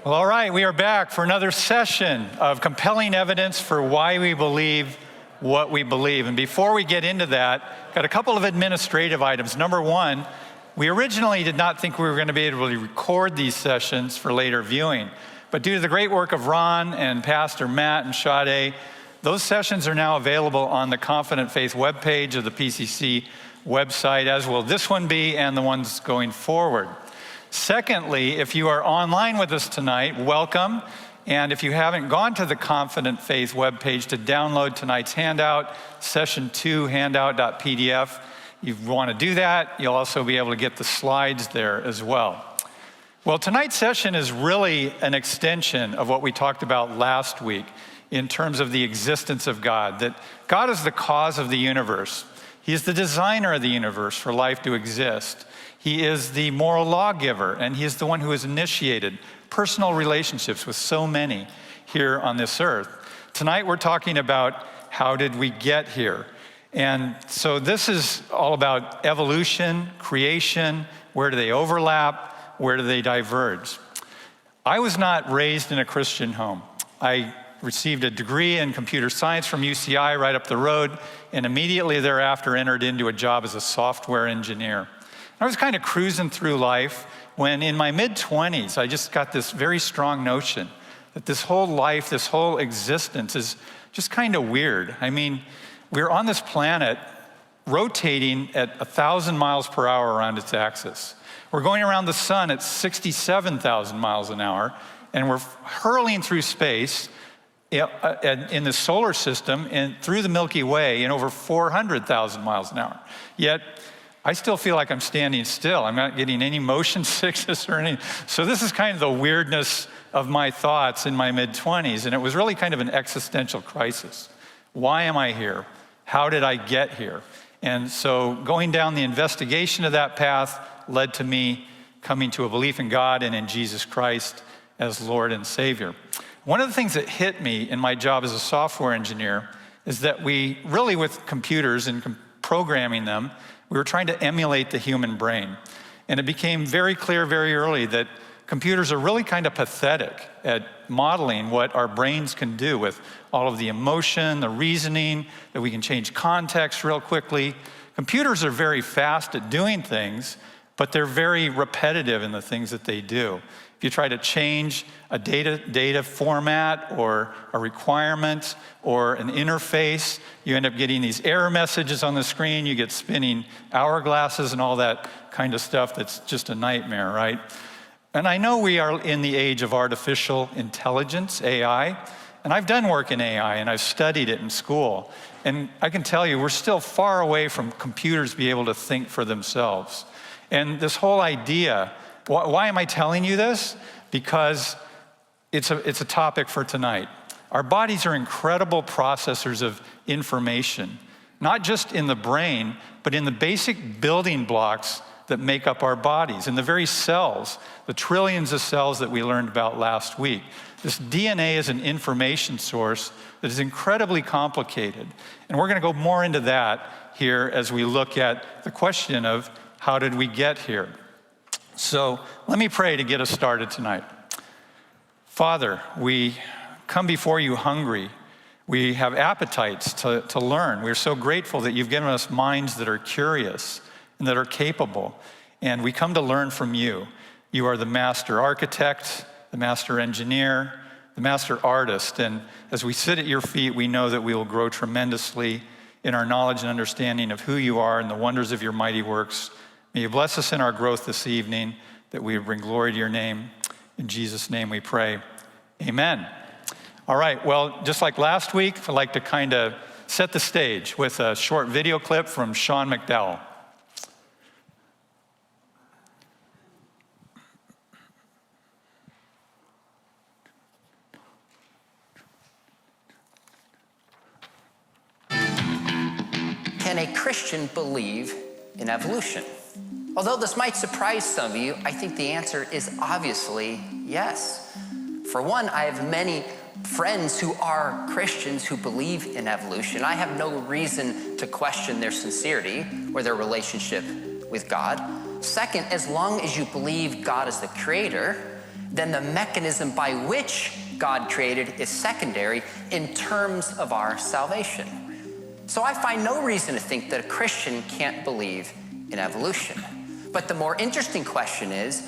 Well, all right, we are back for another session of compelling evidence for why we believe what we believe. And before we get into that, got a couple of administrative items. Number one, we originally did not think we were going to be able to record these sessions for later viewing. But due to the great work of Ron and Pastor Matt and Sade, those sessions are now available on the Confident Faith webpage of the PCC website, as will this one be and the ones going forward. Secondly, if you are online with us tonight, welcome. And if you haven't gone to the Confident Faith webpage to download tonight's handout, session 2 handout.pdf, you want to do that, you'll also be able to get the slides there as well. Well, tonight's session is really an extension of what we talked about last week in terms of the existence of God, that God is the cause of the universe. He is the designer of the universe for life to exist. He is the moral lawgiver, and he is the one who has initiated personal relationships with so many here on this earth. Tonight we're talking about how did we get here? And so this is all about evolution, creation, where do they overlap, where do they diverge? I was not raised in a Christian home. I received a degree in computer science from UCI right up the road, and immediately thereafter entered into a job as a software engineer. I was kind of cruising through life when in my mid-20s, I just got this very strong notion that this whole life, this whole existence is just kind of weird. I mean, we're on this planet rotating at 1,000 miles per hour around its axis. We're going around the sun at 67,000 miles an hour, and we're hurling through space in the solar system and through the Milky Way in over 400,000 miles an hour. Yet, I still feel like I'm standing still. I'm not getting any motion sickness or anything. So this is kind of the weirdness of my thoughts in my mid-20s, and it was really kind of an existential crisis. Why am I here? How did I get here? And so going down the investigation of that path led to me coming to a belief in God and in Jesus Christ as Lord and Savior. One of the things that hit me in my job as a software engineer is that we really, with computers and programming them, we were trying to emulate the human brain. And it became very clear very early that computers are really kind of pathetic at modeling what our brains can do with all of the emotion, the reasoning, that we can change context real quickly. Computers are very fast at doing things, but they're very repetitive in the things that they do. If you try to change a data format or a requirement or an interface, you end up getting these error messages on the screen, you get spinning hourglasses and all that kind of stuff that's just a nightmare, right? And I know we are in the age of artificial intelligence, AI, and I've done work in AI and I've studied it in school. And I can tell you, we're still far away from computers being able to think for themselves. And this whole idea, why am I telling you this? Because it's a topic for tonight. Our bodies are incredible processors of information, not just in the brain, but in the basic building blocks that make up our bodies, in the very cells, the trillions of cells that we learned about last week. This DNA is an information source that is incredibly complicated. And we're going to go more into that here as we look at the question of how did we get here? So let me pray to get us started tonight. Father, we come before you hungry. We have appetites to learn. We're so grateful that you've given us minds that are curious and that are capable. And we come to learn from you. You are the master architect, the master engineer, the master artist. And as we sit at your feet, we know that we will grow tremendously in our knowledge and understanding of who you are and the wonders of your mighty works. May you bless us in our growth this evening, that we bring glory to your name. In Jesus' name we pray, amen. All right, well, just like last week, I'd like to kind of set the stage with a short video clip from Sean McDowell. Can a Christian believe in evolution? Although this might surprise some of you, I think the answer is obviously yes. For one, I have many friends who are Christians who believe in evolution. I have no reason to question their sincerity or their relationship with God. Second, as long as you believe God is the creator, then the mechanism by which God created is secondary in terms of our salvation. So I find no reason to think that a Christian can't believe in evolution. But the more interesting question is,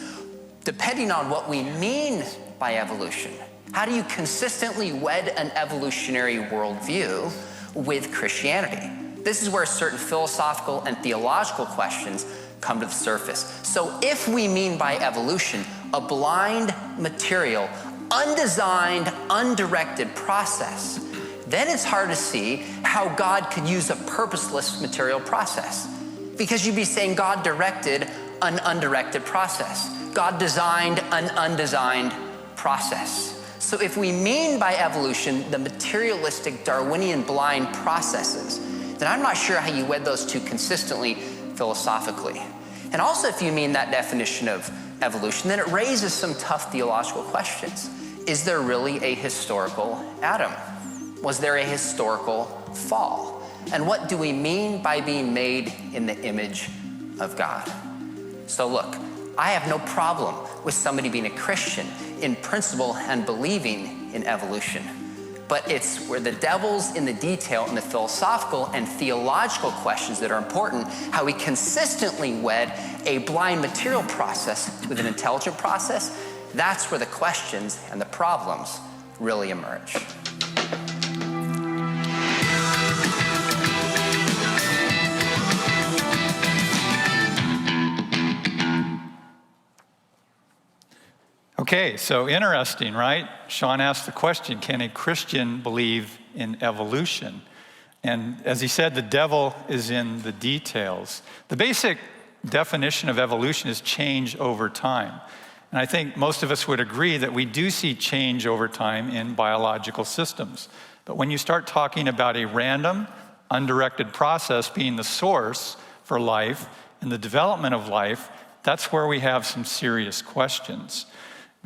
depending on what we mean by evolution, how do you consistently wed an evolutionary worldview with Christianity? This is where certain philosophical and theological questions come to the surface. So if we mean by evolution a blind, material, undesigned, undirected process, then it's hard to see how God could use a purposeless material process. Because you'd be saying God directed an undirected process. God designed an undesigned process. So if we mean by evolution the materialistic Darwinian blind processes, then I'm not sure how you wed those two consistently philosophically. And also if you mean that definition of evolution, then it raises some tough theological questions. Is there really a historical Adam? Was there a historical fall? And what do we mean by being made in the image of God? So look, I have no problem with somebody being a Christian in principle and believing in evolution. But it's where the devil's in the detail in the philosophical and theological questions that are important, how we consistently wed a blind material process with an intelligent process. That's where the questions and the problems really emerge. Okay, so interesting, right? Sean asked the question, can a Christian believe in evolution? And as he said, the devil is in the details. The basic definition of evolution is change over time. And I think most of us would agree that we do see change over time in biological systems. But when you start talking about a random, undirected process being the source for life and the development of life, that's where we have some serious questions.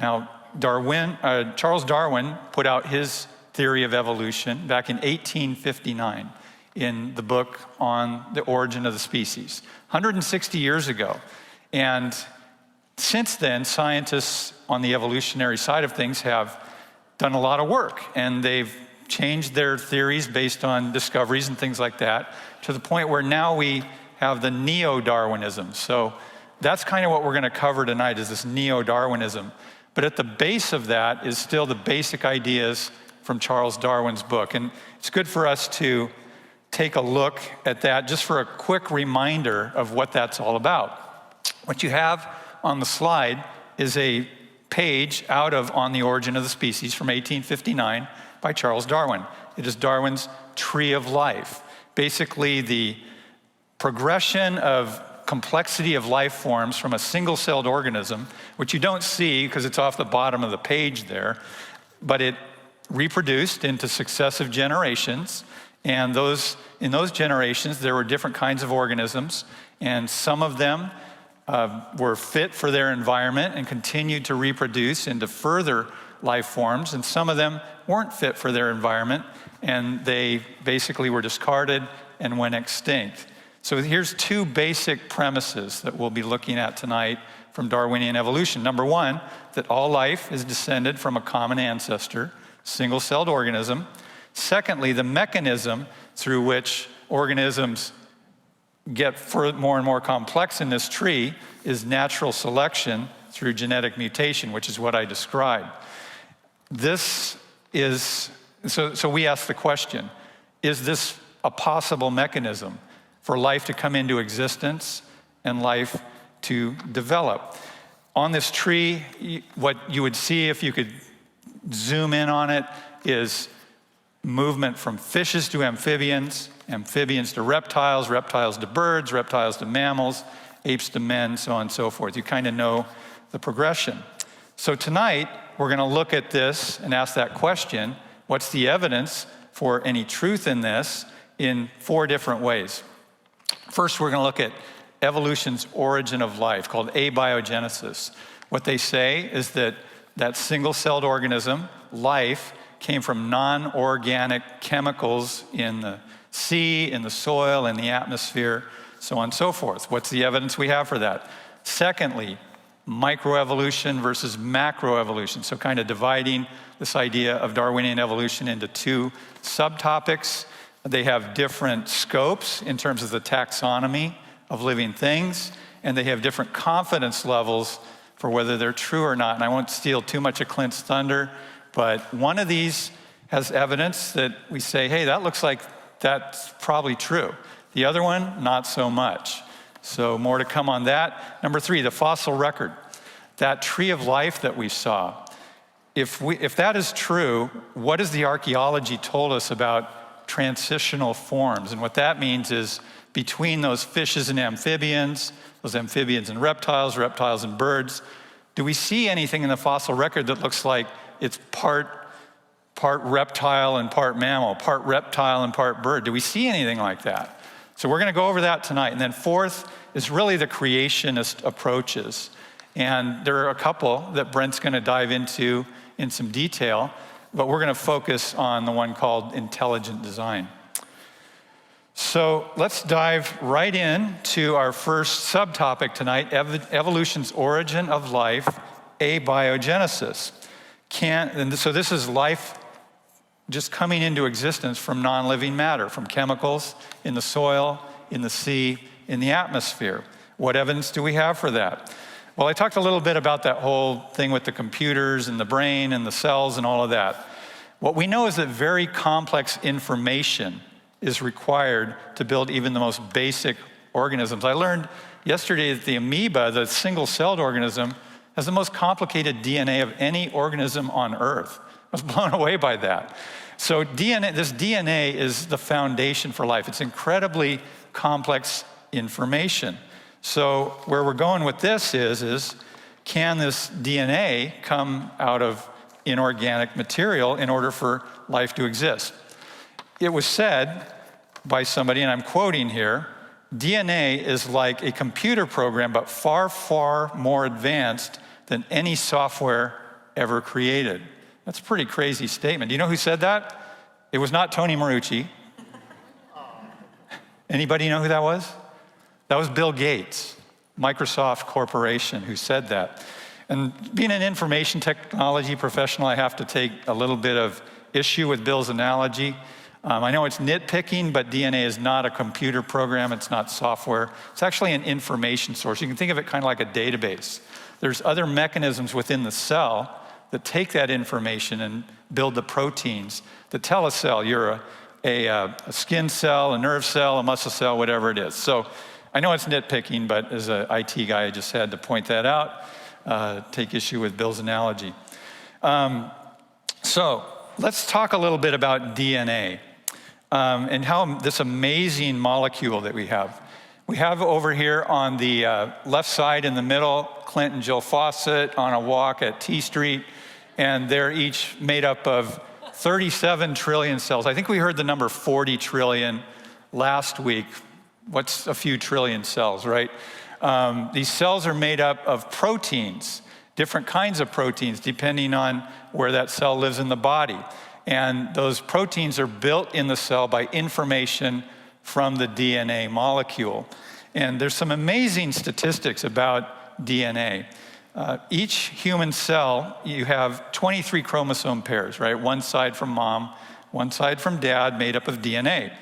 Now, Charles Darwin put out his theory of evolution back in 1859 in the book on the origin of the species, 160 years ago. And since then, scientists on the evolutionary side of things have done a lot of work, and they've changed their theories based on discoveries and things like that, to the point where now we have the neo-Darwinism. So that's kind of what we're going to cover tonight, is this neo-Darwinism. But at the base of that is still the basic ideas from Charles Darwin's book. And it's good for us to take a look at that just for a quick reminder of what that's all about. What you have on the slide is a page out of On the Origin of the Species from 1859 by Charles Darwin. It is Darwin's Tree of Life. Basically, the progression of complexity of life forms from a single-celled organism, which you don't see because it's off the bottom of the page there, but it reproduced into successive generations, and in those generations there were different kinds of organisms, and some of them were fit for their environment and continued to reproduce into further life forms, and some of them weren't fit for their environment, and they basically were discarded and went extinct. So here's two basic premises that we'll be looking at tonight from Darwinian evolution. Number one, that all life is descended from a common ancestor, single-celled organism. Secondly, the mechanism through which organisms get more and more complex in this tree is natural selection through genetic mutation, which is what I described. This is, so we ask the question, is this a possible mechanism for life to come into existence and life to develop? On this tree, what you would see if you could zoom in on it is movement from fishes to amphibians, amphibians to reptiles, reptiles to birds, reptiles to mammals, apes to men, so on and so forth. You kind of know the progression. So tonight, we're going to look at this and ask that question, what's the evidence for any truth in this, in 4 different ways. First, we're going to look at evolution's origin of life, called abiogenesis. What they say is that single-celled organism, life, came from non-organic chemicals in the sea, in the soil, in the atmosphere, so on and so forth. What's the evidence we have for that? Secondly, microevolution versus macroevolution. So kind of dividing this idea of Darwinian evolution into two subtopics. They have different scopes in terms of the taxonomy of living things, and they have different confidence levels for whether they're true or not. And I won't steal too much of Clint's thunder, but one of these has evidence that we say, hey, that looks like that's probably true. The other one, not so much. So more to come on that. Number 3, the fossil record. That tree of life that we saw. If that is true, what has the archaeology told us about transitional forms? And what that means is between those fishes and amphibians, those amphibians and reptiles and birds, do we see anything in the fossil record that looks like it's part reptile and part mammal, part reptile and part bird? Do we see anything like that? So we're going to go over that tonight. And then 4th is really the creationist approaches. And there are a couple that Brent's going to dive into in some detail, but we're going to focus on the one called intelligent design. So let's dive right in to our first subtopic tonight, evolution's origin of life, abiogenesis. So this is life just coming into existence from non-living matter, from chemicals in the soil, in the sea, in the atmosphere. What evidence do we have for that? Well, I talked a little bit about that whole thing with the computers and the brain and the cells and all of that. What we know is that very complex information is required to build even the most basic organisms. I learned yesterday that the amoeba, the single-celled organism, has the most complicated DNA of any organism on Earth. I was blown away by that. So this DNA is the foundation for life. It's incredibly complex information. So where we're going with this is can this DNA come out of inorganic material in order for life to exist? It was said by somebody, and I'm quoting here, DNA is like a computer program, but far, far more advanced than any software ever created. That's a pretty crazy statement. Do you know who said that? It was not Tony Marucci. Anybody know who that was? That was Bill Gates, Microsoft Corporation, who said that. And being an information technology professional, I have to take a little bit of issue with Bill's analogy. I know it's nitpicking, but DNA is not a computer program. It's not software. It's actually an information source. You can think of it kind of like a database. There's other mechanisms within the cell that take that information and build the proteins that tell a cell you're a skin cell, a nerve cell, a muscle cell, whatever it is. So I know it's nitpicking, but as an IT guy, I just had to point that out, take issue with Bill's analogy. So let's talk a little bit about DNA and how this amazing molecule that we have. We have over here on the left side in the middle, Clint and Jill Fawcett on a walk at T Street, and they're each made up of 37 trillion cells. I think we heard the number 40 trillion last week. What's a few trillion cells, right? These cells are made up of proteins, different kinds of proteins, depending on where that cell lives in the body. And those proteins are built in the cell by information from the DNA molecule. And there's some amazing statistics about DNA. Each human cell, you have 23 chromosome pairs, right? One side from mom, one side from dad, made up of DNA.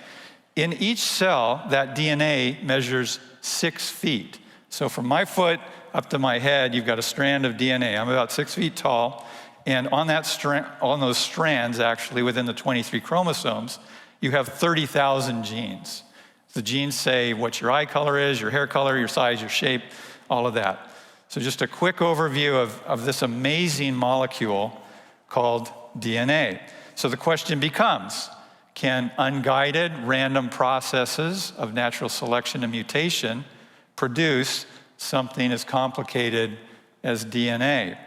In each cell, that DNA measures 6 feet. So from my foot up to my head, you've got a strand of DNA. I'm about 6 feet tall. And on those strands, actually, within the 23 chromosomes, you have 30,000 genes. The genes say what your eye color is, your hair color, your size, your shape, all of that. So just a quick overview of this amazing molecule called DNA. So the question becomes, can unguided random processes of natural selection and mutation produce something as complicated as DNA?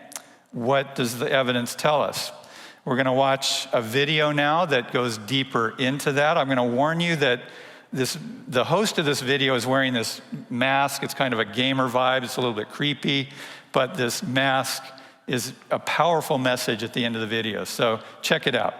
What does the evidence tell us? We're going to watch a video now that goes deeper into that. I'm going to warn you that the host of this video is wearing this mask. It's kind of a gamer vibe. It's a little bit creepy, but this mask is a powerful message at the end of the video. So check it out.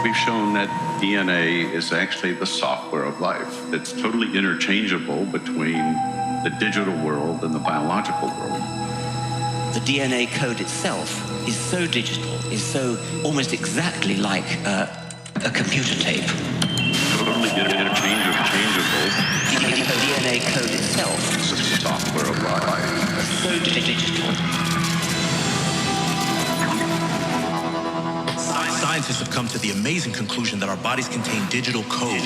we've shown that DNA is actually the software of life. It's totally interchangeable between the digital world and the biological world. The DNA code itself is so digital, is so almost exactly like a computer tape. Totally interchangeable. DNA code itself It's the software of life. is so digital. Scientists have come to the amazing conclusion that our bodies contain digital code.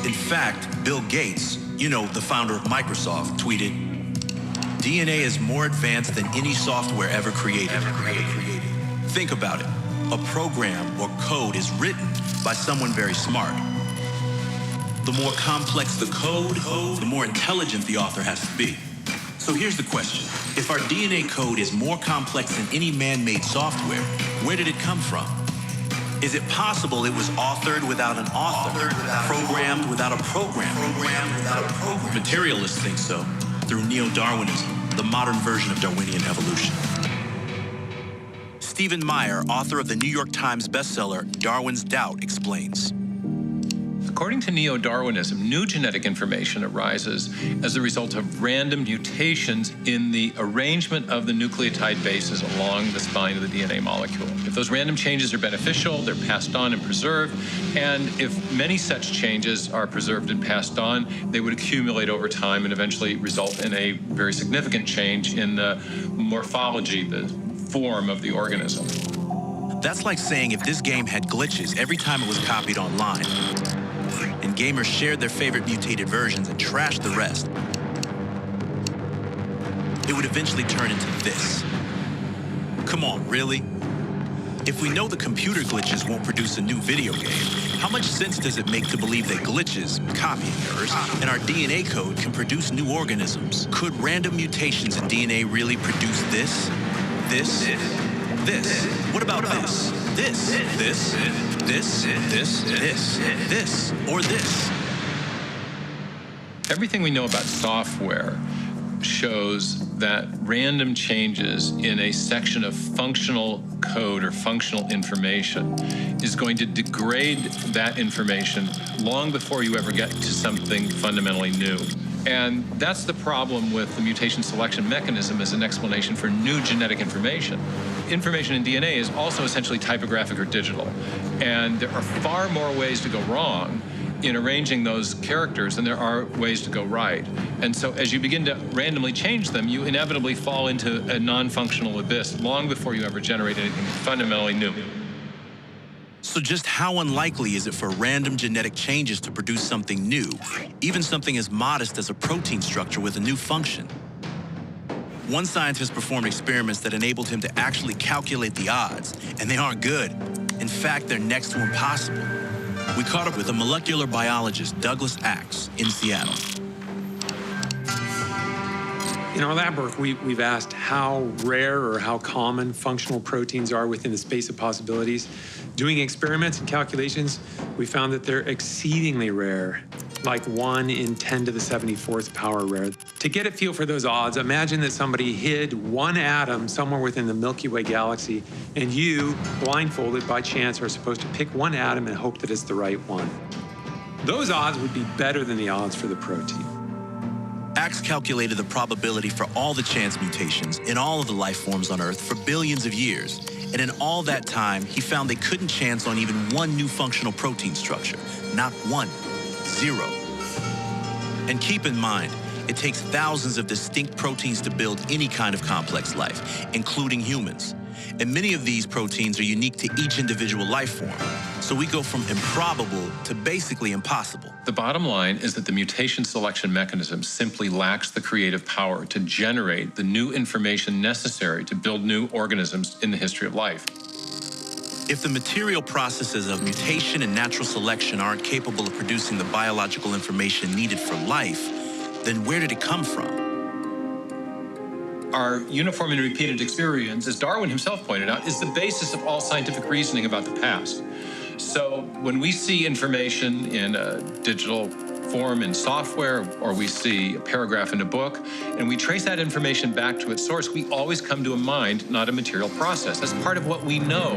In fact, Bill Gates, the founder of Microsoft, tweeted, "DNA is more advanced than any software ever created." Think about it. A program or code is written by someone very smart. The more complex the code, the more intelligent the author has to be. So here's the question. If our DNA code is more complex than any man-made software, where did it come from? Is it possible it was authored without an author, programmed without a program? Materialists think so, through neo-Darwinism, the modern version of Darwinian evolution. Stephen Meyer, author of the New York Times bestseller Darwin's Doubt, explains. According to neo-Darwinism, new genetic information arises as a result of random mutations in the arrangement of the nucleotide bases along the spine of the DNA molecule. If those random changes are beneficial, they're passed on and preserved, and if many such changes are preserved and passed on, they would accumulate over time and eventually result in a very significant change in the morphology, the form of the organism. That's like saying if this game had glitches every time it was copied online, and gamers shared their favorite mutated versions and trashed the rest, it would eventually turn into this. Come on, really? If we know the computer glitches won't produce a new video game, how much sense does it make to believe that glitches, copying errors, and our DNA code can produce new organisms? Could random mutations in DNA really produce this? This? This? What about this? This? This? This? This? This? This? Or this? Everything we know about software shows that random changes in a section of functional code or functional information is going to degrade that information long before you ever get to something fundamentally new. And that's the problem with the mutation selection mechanism as an explanation for new genetic information. Information in DNA is also essentially typographic or digital. And there are far more ways to go wrong in arranging those characters than there are ways to go right. And so as you begin to randomly change them, you inevitably fall into a non-functional abyss long before you ever generate anything fundamentally new. So just how unlikely is it for random genetic changes to produce something new, even something as modest as a protein structure with a new function? One scientist performed experiments that enabled him to actually calculate the odds, and they aren't good. In fact, they're next to impossible. We caught up with a molecular biologist, Douglas Axe, in Seattle. In our lab work, we've asked how rare or how common functional proteins are within the space of possibilities. Doing experiments and calculations, we found that they're exceedingly rare, like 1 in 10 to the 74th power rare. To get a feel for those odds, imagine that somebody hid one atom somewhere within the Milky Way galaxy, and you, blindfolded by chance, are supposed to pick one atom and hope that it's the right one. Those odds would be better than the odds for the protein. Axe calculated the probability for all the chance mutations in all of the life forms on Earth for billions of years. And in all that time, he found they couldn't chance on even one new functional protein structure. Not one. 0. And keep in mind, it takes thousands of distinct proteins to build any kind of complex life, including humans. And many of these proteins are unique to each individual life form. So we go from improbable to basically impossible. The bottom line is that the mutation selection mechanism simply lacks the creative power to generate the new information necessary to build new organisms in the history of life. If the material processes of mutation and natural selection aren't capable of producing the biological information needed for life, then where did it come from? Our uniform and repeated experience, as Darwin himself pointed out, is the basis of all scientific reasoning about the past. So when we see information in a digital form in software or we see a paragraph in a book, and we trace that information back to its source, we always come to a mind, not a material process. That's part of what we know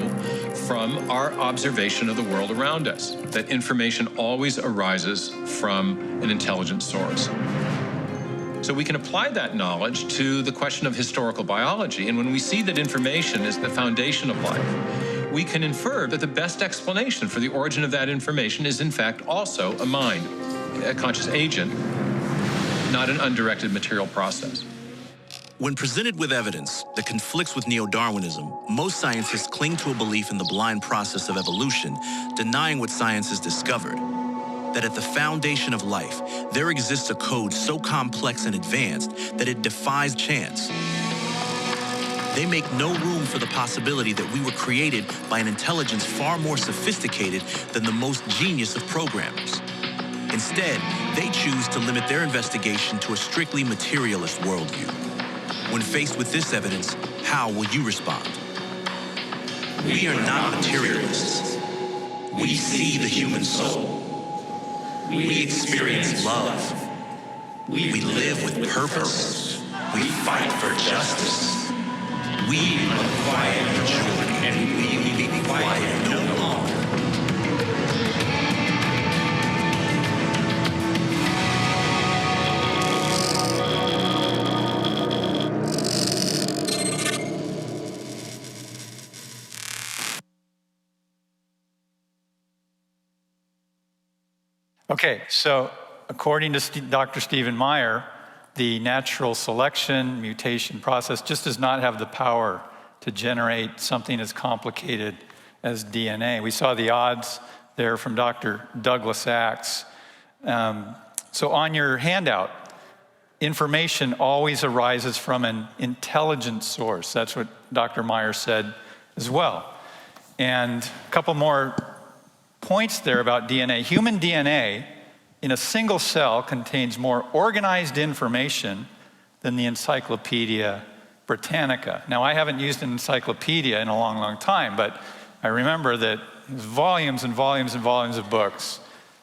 from our observation of the world around us, that information always arises from an intelligent source. So we can apply that knowledge to the question of historical biology. And when we see that information is the foundation of life, we can infer that the best explanation for the origin of that information is in fact also a mind, a conscious agent, not an undirected material process. When presented with evidence that conflicts with neo-Darwinism, most scientists cling to a belief in the blind process of evolution, denying what science has discovered. That at the foundation of life, there exists a code so complex and advanced that it defies chance. They make no room for the possibility that we were created by an intelligence far more sophisticated than the most genius of programmers. Instead, they choose to limit their investigation to a strictly materialist worldview. When faced with this evidence, how will you respond? We are not materialists. We see the human soul. We experience love. We live with purpose. We fight for justice. We acquire joy, and we be quiet no longer. Okay, so according to Dr. Stephen Meyer, the natural selection mutation process just does not have the power to generate something as complicated as DNA. We saw the odds there from Dr. Douglas Axe. So on your handout, information always arises from an intelligent source. That's what Dr. Meyer said as well. And a couple more points there about DNA. Human DNA in a single cell contains more organized information than the Encyclopedia Britannica. Now, I haven't used an encyclopedia in a long, long time, but I remember that volumes and volumes and volumes of books.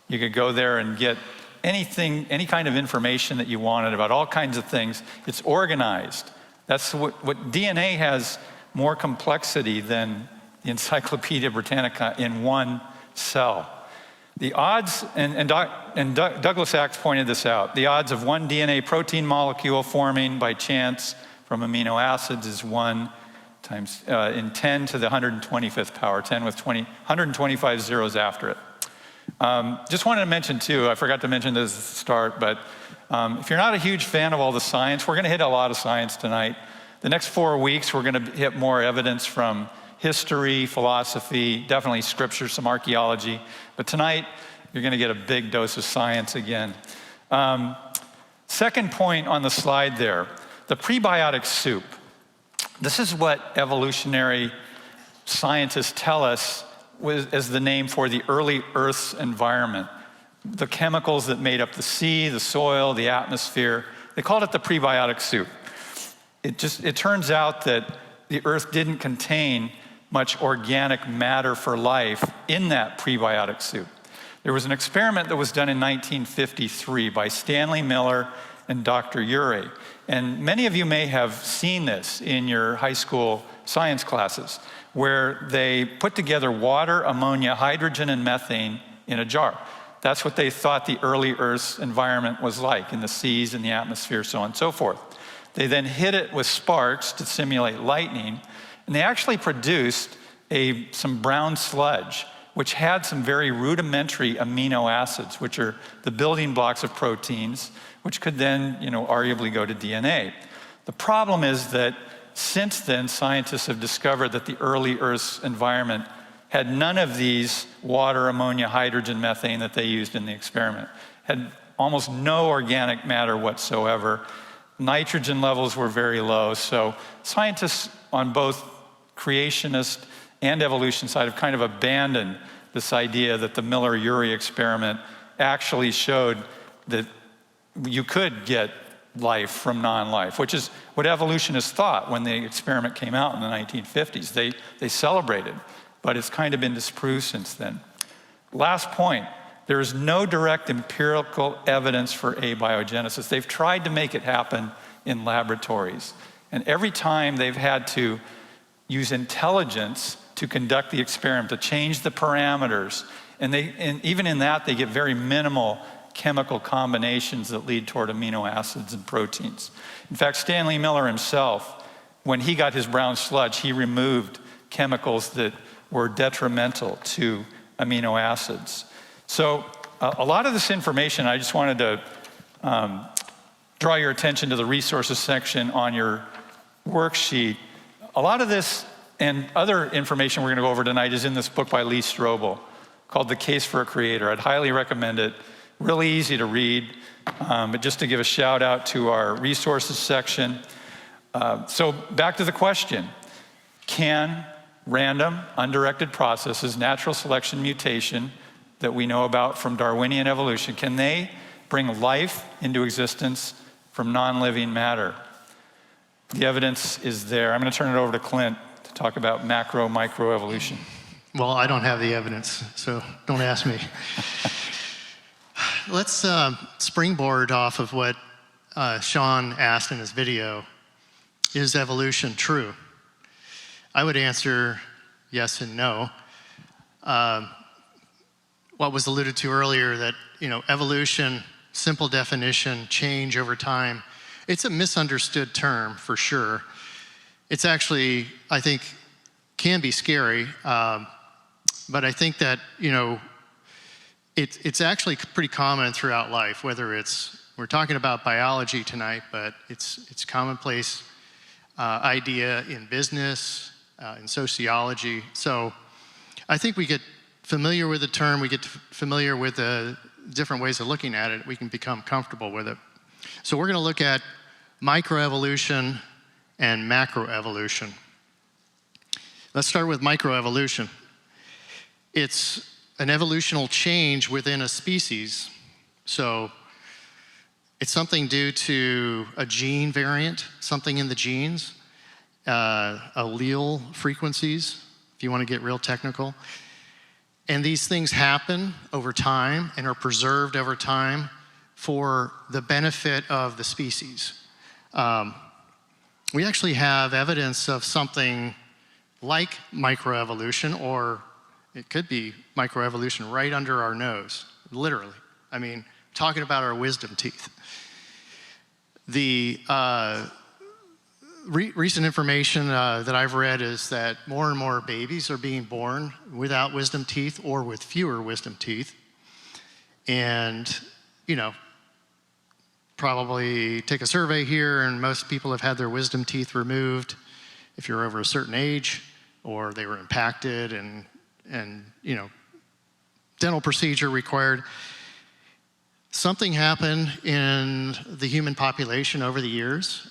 You could go there and get anything, any kind of information that you wanted about all kinds of things. It's organized. That's what DNA has more complexity than the Encyclopedia Britannica in one cell. The odds, and Douglas Axe pointed this out, the odds of one DNA protein molecule forming by chance from amino acids is 1 times in 10 to the 125th power, 10 with 125 zeros after it. Just wanted to mention too, I forgot to mention this at the start, but if you're not a huge fan of all the science, we're going to hit a lot of science tonight. The next 4 weeks, we're going to hit more evidence from history, philosophy, definitely scripture, some archaeology. But tonight, you're going to get a big dose of science again. Second point on the slide there, the prebiotic soup. This is what evolutionary scientists tell us as the name for the early Earth's environment. The chemicals that made up the sea, the soil, the atmosphere, they called it the prebiotic soup. It turns out that the Earth didn't contain much organic matter for life in that prebiotic soup. There was an experiment that was done in 1953 by Stanley Miller and Dr. Urey. And many of you may have seen this in your high school science classes, where they put together water, ammonia, hydrogen, and methane in a jar. That's what they thought the early Earth's environment was like, in the seas, in the atmosphere, so on and so forth. They then hit it with sparks to simulate lightning, and they actually produced some brown sludge, which had some very rudimentary amino acids, which are the building blocks of proteins, which could then, arguably go to DNA. The problem is that since then, scientists have discovered that the early Earth's environment had none of these water, ammonia, hydrogen, methane that they used in the experiment. Had almost no organic matter whatsoever. Nitrogen levels were very low. So scientists on both creationist and evolution side have kind of abandoned this idea that the Miller-Urey experiment actually showed that you could get life from non-life, which is what evolutionists thought when the experiment came out in the 1950s. They celebrated, but it's kind of been disproved since then. Last point, There is no direct empirical evidence for abiogenesis. They've tried to make it happen in laboratories. And every time they've had to use intelligence to conduct the experiment, to change the parameters. And even in that, they get very minimal chemical combinations that lead toward amino acids and proteins. In fact, Stanley Miller himself, when he got his brown sludge, he removed chemicals that were detrimental to amino acids. So a lot of this information, I just wanted to draw your attention to the resources section on your worksheet. A lot of this and other information we're going to go over tonight is in this book by Lee Strobel called The Case for a Creator. I'd highly recommend it. Really easy to read, but just to give a shout out to our resources section. So back to the question. Can random, undirected processes, natural selection, mutation that we know about from Darwinian evolution, can they bring life into existence from non-living matter? The evidence is there. I'm going to turn it over to Clint to talk about macro-microevolution. Well, I don't have the evidence, so don't ask me. Let's springboard off of what Sean asked in his video. Is evolution true? I would answer yes and no. What was alluded to earlier, that evolution, simple definition, change over time, it's a misunderstood term for sure. It's actually, I think, can be scary, but I think that it's actually pretty common throughout life. Whether we're talking about biology tonight, but it's commonplace idea in business, in sociology. So I think we get familiar with the term, we get familiar with the different ways of looking at it, we can become comfortable with it. So we're going to look at microevolution and macroevolution. Let's start with microevolution. It's an evolutional change within a species. So it's something due to a gene variant, something in the genes, allele frequencies, if you want to get real technical. And these things happen over time and are preserved over time for the benefit of the species. We actually have evidence of something like microevolution, or it could be microevolution right under our nose, literally. I mean, talking about our wisdom teeth. The recent information that I've read is that more and more babies are being born without wisdom teeth or with fewer wisdom teeth. And, probably take a survey here, and most people have had their wisdom teeth removed if you're over a certain age, or they were impacted and dental procedure required. Something happened in the human population over the years,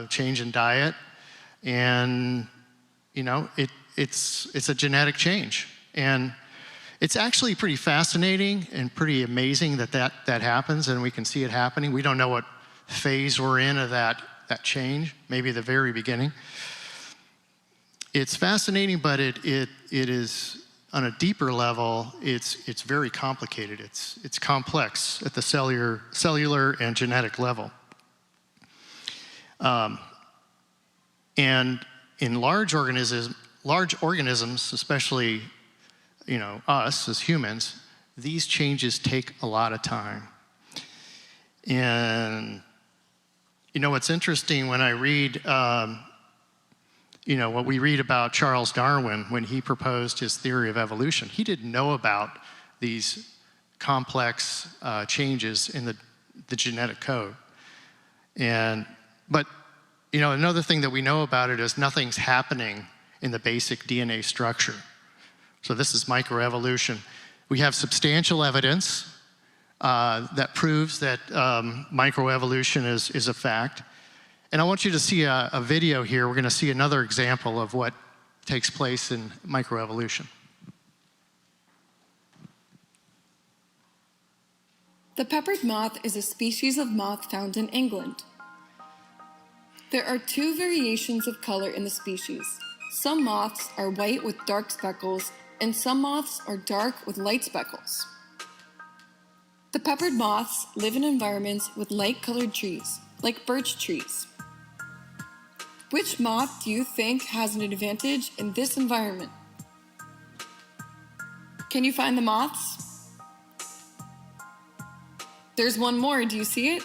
change in diet, and it's a genetic change. And it's actually pretty fascinating and pretty amazing that happens, and we can see it happening. We don't know what phase we're in of that change, maybe the very beginning. It's fascinating, but it is, on a deeper level, it's very complicated. It's complex at the cellular and genetic level. And in large organisms, especially us as humans, these changes take a lot of time. And what's interesting when I read what we read about Charles Darwin when he proposed his theory of evolution, he didn't know about these complex changes in the genetic code. But another thing that we know about it is nothing's happening in the basic DNA structure. So this is microevolution. We have substantial evidence that proves that microevolution is a fact. And I want you to see a video here. We're going to see another example of what takes place in microevolution. The peppered moth is a species of moth found in England. There are two variations of color in the species. Some moths are white with dark speckles, and some moths are dark with light speckles. The peppered moths live in environments with light-colored trees, like birch trees. Which moth do you think has an advantage in this environment? Can you find the moths? There's one more, do you see it?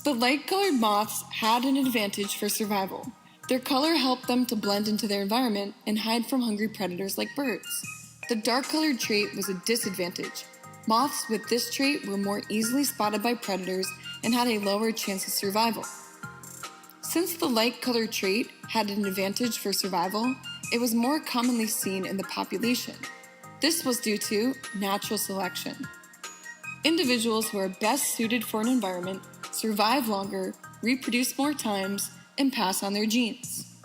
The light-colored moths had an advantage for survival. Their color helped them to blend into their environment and hide from hungry predators like birds. The dark-colored trait was a disadvantage. Moths with this trait were more easily spotted by predators and had a lower chance of survival. Since the light-colored trait had an advantage for survival, it was more commonly seen in the population. This was due to natural selection. Individuals who are best suited for an environment survive longer, reproduce more times, and pass on their genes.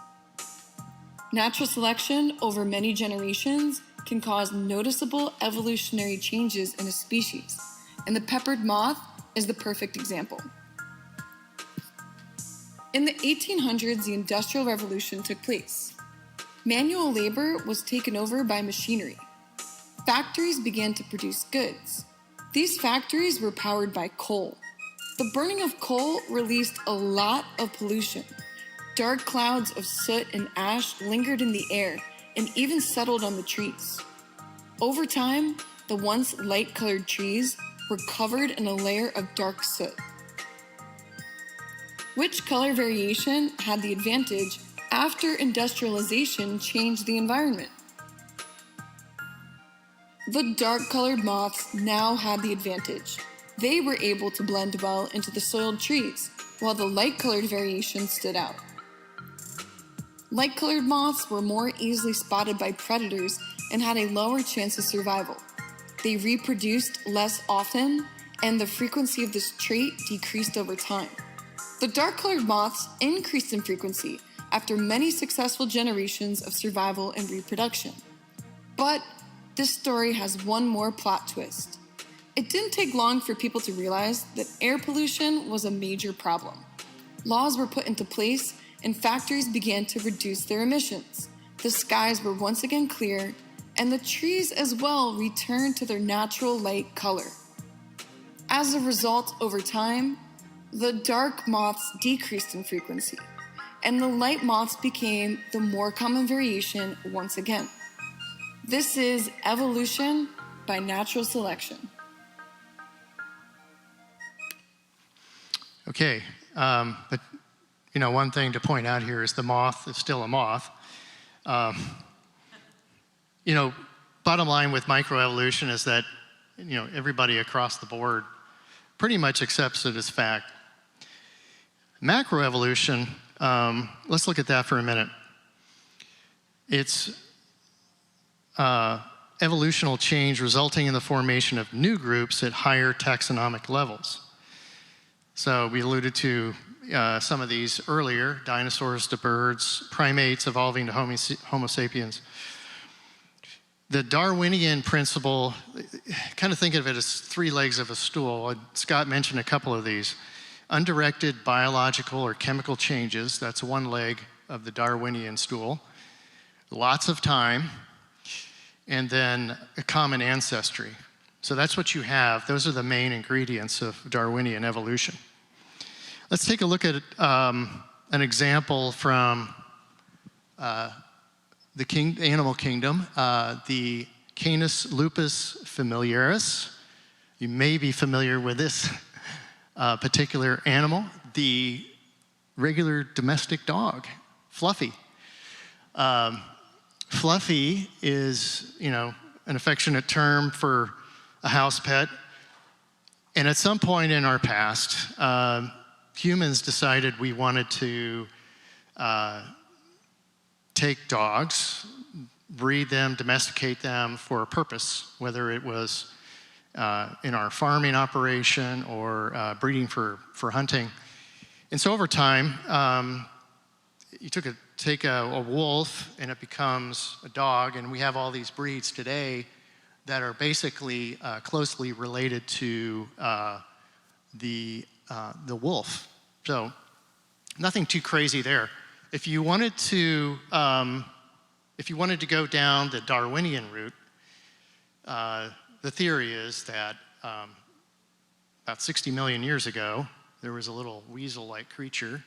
Natural selection over many generations can cause noticeable evolutionary changes in a species, and the peppered moth is the perfect example. In the 1800s, the Industrial Revolution took place. Manual labor was taken over by machinery. Factories began to produce goods. These factories were powered by coal. The burning of coal released a lot of pollution. Dark clouds of soot and ash lingered in the air and even settled on the trees. Over time, the once light-colored trees were covered in a layer of dark soot. Which color variation had the advantage after industrialization changed the environment? The dark-colored moths now had the advantage. They were able to blend well into the soiled trees, while the light-colored variation stood out. Light-colored moths were more easily spotted by predators and had a lower chance of survival. They reproduced less often, and the frequency of this trait decreased over time. The dark-colored moths increased in frequency after many successful generations of survival and reproduction. But this story has one more plot twist. It didn't take long for people to realize that air pollution was a major problem. Laws were put into place and factories began to reduce their emissions. The skies were once again clear, and the trees as well returned to their natural light color. As a result, over time, the dark moths decreased in frequency, and the light moths became the more common variation once again. This is evolution by natural selection. Okay, but one thing to point out here is the moth is still a moth. Bottom line with microevolution is that, everybody across the board pretty much accepts it as fact. Macroevolution, let's look at that for a minute. It's evolutional change resulting in the formation of new groups at higher taxonomic levels. So we alluded to some of these earlier, dinosaurs to birds, primates evolving to Homo sapiens. The Darwinian principle, kind of think of it as three legs of a stool. Scott mentioned a couple of these. Undirected biological or chemical changes, that's one leg of the Darwinian stool. Lots of time, and then a common ancestry. So that's what you have. Those are the main ingredients of Darwinian evolution. Let's take a look at an example from the animal kingdom, the Canis lupus familiaris. You may be familiar with this particular animal, the regular domestic dog, Fluffy. Fluffy is, an affectionate term for a house pet. And at some point in our past, humans decided we wanted to take dogs, breed them, domesticate them for a purpose, whether it was in our farming operation or breeding for hunting. And so over time, you take a wolf and it becomes a dog, and we have all these breeds today that are basically closely related to the wolf. So nothing too crazy there. If you wanted to go down the Darwinian route, the theory is that about 60 million years ago, there was a little weasel-like creature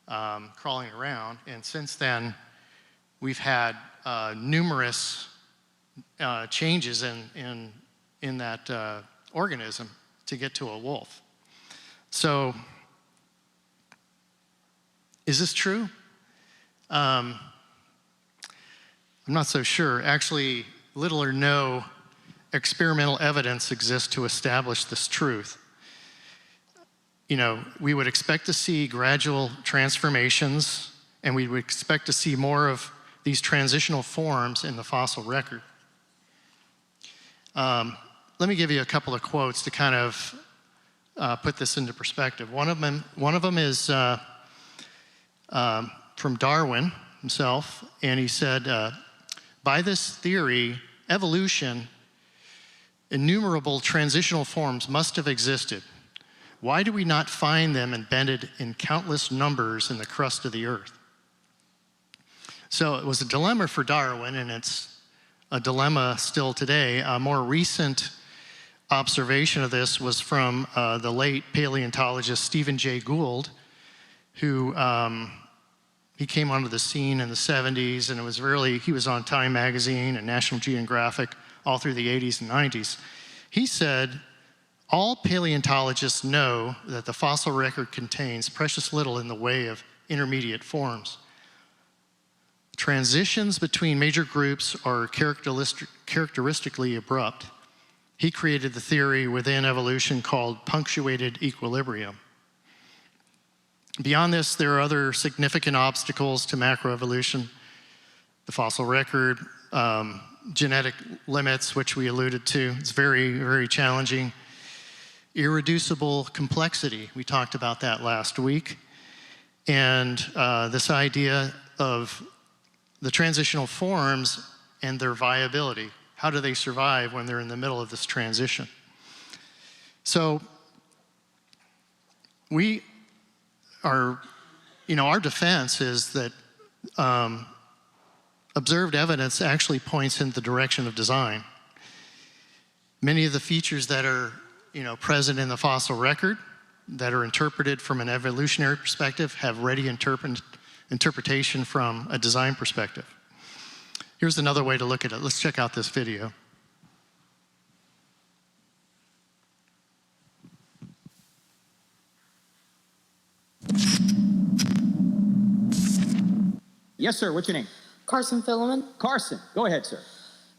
crawling around, and since then, we've had numerous changes in that organism to get to a wolf. So, is this true? I'm not so sure. Actually, little or no experimental evidence exists to establish this truth. You know, we would expect to see gradual transformations, and we would expect to see more of these transitional forms in the fossil record. Let me give you a couple of quotes to kind of put this into perspective. One of them is from Darwin himself, and he said, by this theory, evolution, innumerable transitional forms must have existed. Why do we not find them embedded in countless numbers in the crust of the earth? So it was a dilemma for Darwin, and it's a dilemma still today. A more recent observation of this was from the late paleontologist Stephen Jay Gould, who he came onto the scene in the 70s, and it was really, he was on Time Magazine and National Geographic all through the 80s and 90s. He said, all paleontologists know that the fossil record contains precious little in the way of intermediate forms. Transitions between major groups are characteristically abrupt. He created the theory within evolution called punctuated equilibrium. Beyond this, there are other significant obstacles to macroevolution: the fossil record, genetic limits, which we alluded to. It's very, very challenging. Irreducible complexity, we talked about that last week. And this idea of the transitional forms and their viability. How do they survive when they're in the middle of this transition? So we are, our defense is that observed evidence actually points in the direction of design. Many of the features that are, present in the fossil record that are interpreted from an evolutionary perspective have ready interpretation from a design perspective. Here's another way to look at it. Let's check out this video. Yes, sir. What's your name? Carson Filament. Carson. Go ahead, sir.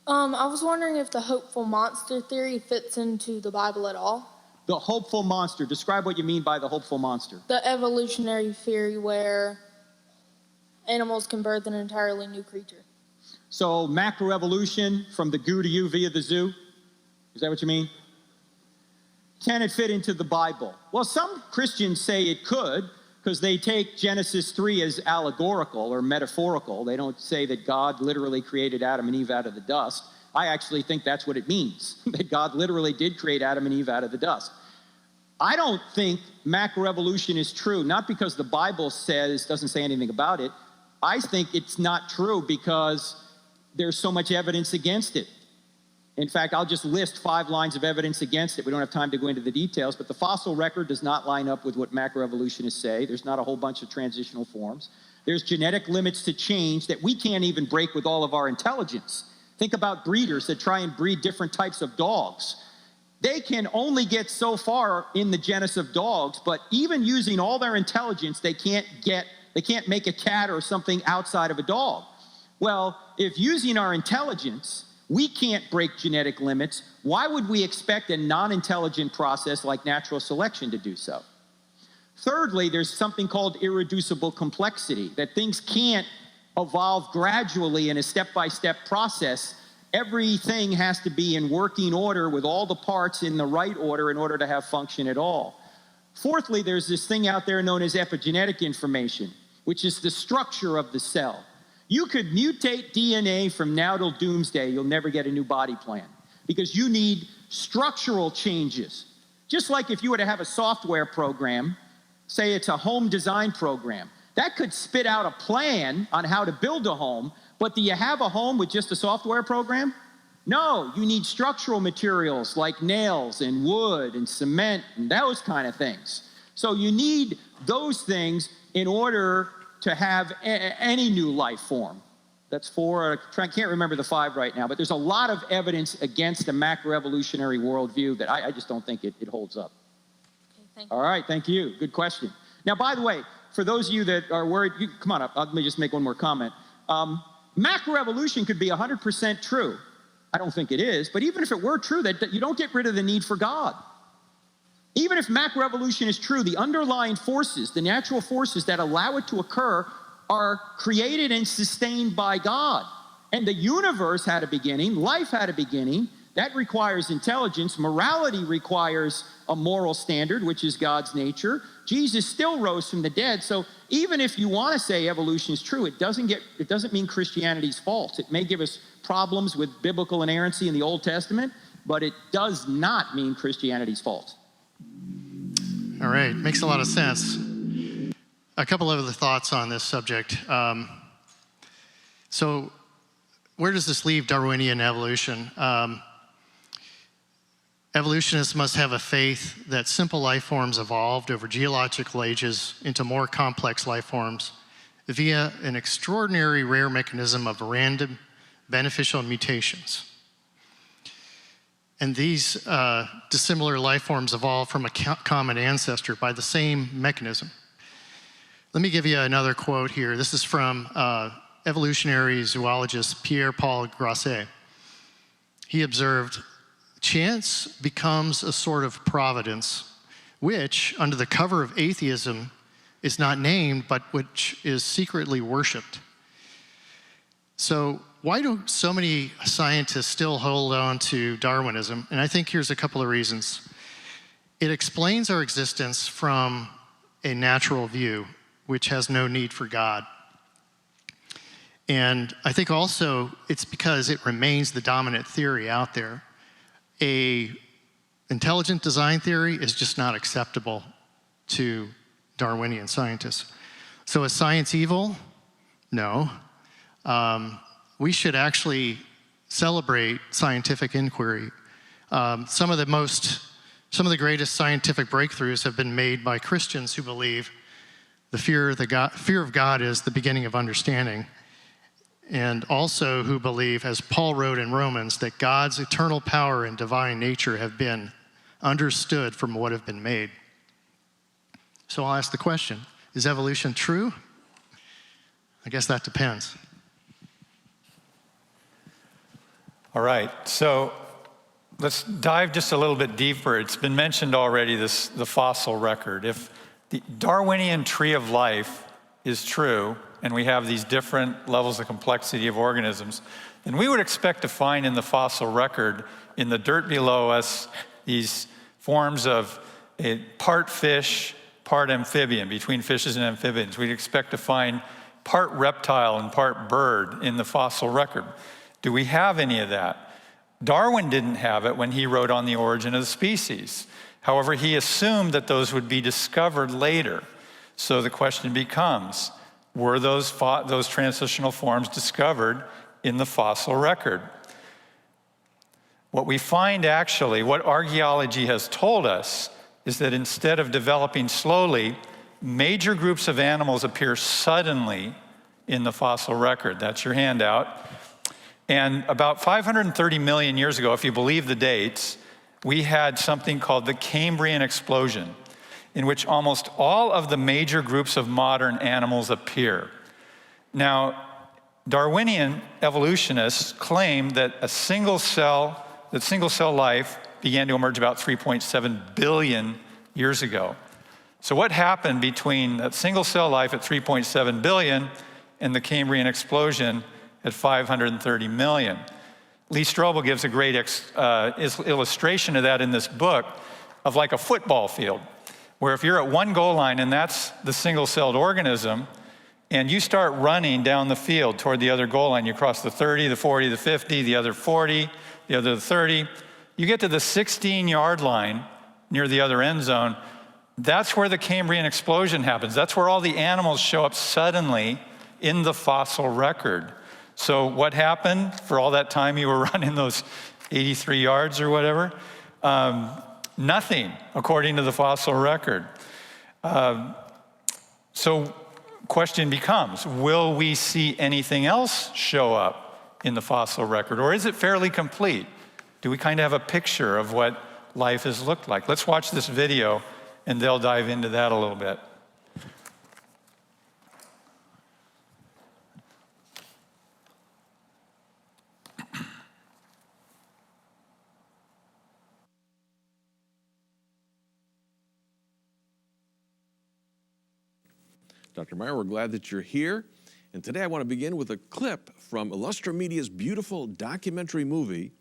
I was wondering if the hopeful monster theory fits into the Bible at all. The hopeful monster. Describe what you mean by the hopeful monster. The evolutionary theory where animals can birth an entirely new creature. So macroevolution from the goo to you via the zoo? Is that what you mean? Can it fit into the Bible? Well, some Christians say it could, because they take Genesis 3 as allegorical or metaphorical. They don't say that God literally created Adam and Eve out of the dust. I actually think that's what it means, that God literally did create Adam and Eve out of the dust. I don't think macroevolution is true, not because the Bible doesn't say anything about it. I think it's not true because there's so much evidence against it. In fact, I'll just list 5 lines of evidence against it. We don't have time to go into the details, but the fossil record does not line up with what macroevolutionists say. There's not a whole bunch of transitional forms. There's genetic limits to change that we can't even break with all of our intelligence. Think about breeders that try and breed different types of dogs. They can only get so far in the genus of dogs, but even using all their intelligence, they can't make a cat or something outside of a dog. Well, if using our intelligence, we can't break genetic limits, why would we expect a non-intelligent process like natural selection to do so? Thirdly, there's something called irreducible complexity, that things can't evolve gradually in a step-by-step process. Everything has to be in working order with all the parts in the right order in order to have function at all. Fourthly, there's this thing out there known as epigenetic information, which is the structure of the cell. You could mutate DNA from now till doomsday, you'll never get a new body plan because you need structural changes. Just like if you were to have a software program, say it's a home design program, that could spit out a plan on how to build a home, but do you have a home with just a software program? No, you need structural materials like nails and wood and cement and those kind of things. So you need those things in order to have any new life form. That's four. I can't remember the five right now, but there's a lot of evidence against a macroevolutionary worldview that I just don't think it holds up. Okay, thank you. All right, thank you. Good question. Now, by the way, for those of you that are worried, come on up. Let me just make one more comment. Macroevolution could be 100% true. I don't think it is, but even if it were true, that you don't get rid of the need for God. Even if macroevolution is true, the underlying forces, the natural forces that allow it to occur, are created and sustained by God. And the universe had a beginning, life had a beginning. That requires intelligence. Morality requires a moral standard, which is God's nature. Jesus still rose from the dead. So even if you want to say evolution is true, it doesn't mean Christianity's false. It may give us problems with biblical inerrancy in the Old Testament, but it does not mean Christianity's false. All right, makes a lot of sense. A couple of other thoughts on this subject. So where does this leave Darwinian evolution? Evolutionists must have a faith that simple life forms evolved over geological ages into more complex life forms via an extraordinary rare mechanism of random beneficial mutations. And these dissimilar life forms evolved from a common ancestor by the same mechanism. Let me give you another quote here. This is from evolutionary zoologist Pierre-Paul Grasset. He observed, "Chance becomes a sort of providence, which, under the cover of atheism, is not named, but which is secretly worshipped." So why do so many scientists still hold on to Darwinism? And I think here's a couple of reasons. It explains our existence from a natural view, which has no need for God. And I think also it's because it remains the dominant theory out there. A intelligent design theory is just not acceptable to Darwinian scientists. So is science evil? No. We should actually celebrate scientific inquiry. Some of the greatest scientific breakthroughs have been made by Christians who believe the fear of God is the beginning of understanding, and also who believe, as Paul wrote in Romans, that God's eternal power and divine nature have been understood from what have been made. So I'll ask the question, is evolution true? I guess that depends. All right, so let's dive just a little bit deeper. It's been mentioned already, the fossil record. If the Darwinian tree of life is true, and we have these different levels of complexity of organisms, then we would expect to find in the fossil record, in the dirt below us, these forms of a part fish, part amphibian, between fishes and amphibians. We'd expect to find part reptile and part bird in the fossil record. Do we have any of that? Darwin didn't have it when he wrote on the origin of the species. However, he assumed that those would be discovered later. So the question becomes, were those transitional forms discovered in the fossil record? What we find actually, what archaeology has told us, is that instead of developing slowly, major groups of animals appear suddenly in the fossil record. That's your handout. And about 530 million years ago, if you believe the dates, we had something called the Cambrian explosion, in which almost all of the major groups of modern animals appear. Now, Darwinian evolutionists claim that single cell life began to emerge about 3.7 billion years ago. So what happened between that single cell life at 3.7 billion and the Cambrian explosion at 530 million? Lee Strobel gives a great illustration of that in this book, of like a football field, where if you're at one goal line and that's the single-celled organism, and you start running down the field toward the other goal line, you cross the 30, the 40, the 50, the other 40, the other 30, you get to the 16-yard line near the other end zone. That's where the Cambrian explosion happens. That's where all the animals show up suddenly in the fossil record. So what happened for all that time you were running those 83 yards or whatever? Nothing, according to the fossil record. So question becomes, will we see anything else show up in the fossil record, or is it fairly complete? Do we kind of have a picture of what life has looked like? Let's watch this video, and they'll dive into that a little bit. Dr. Meyer, we're glad that you're here. And today I want to begin with a clip from Illustra Media's beautiful documentary movie,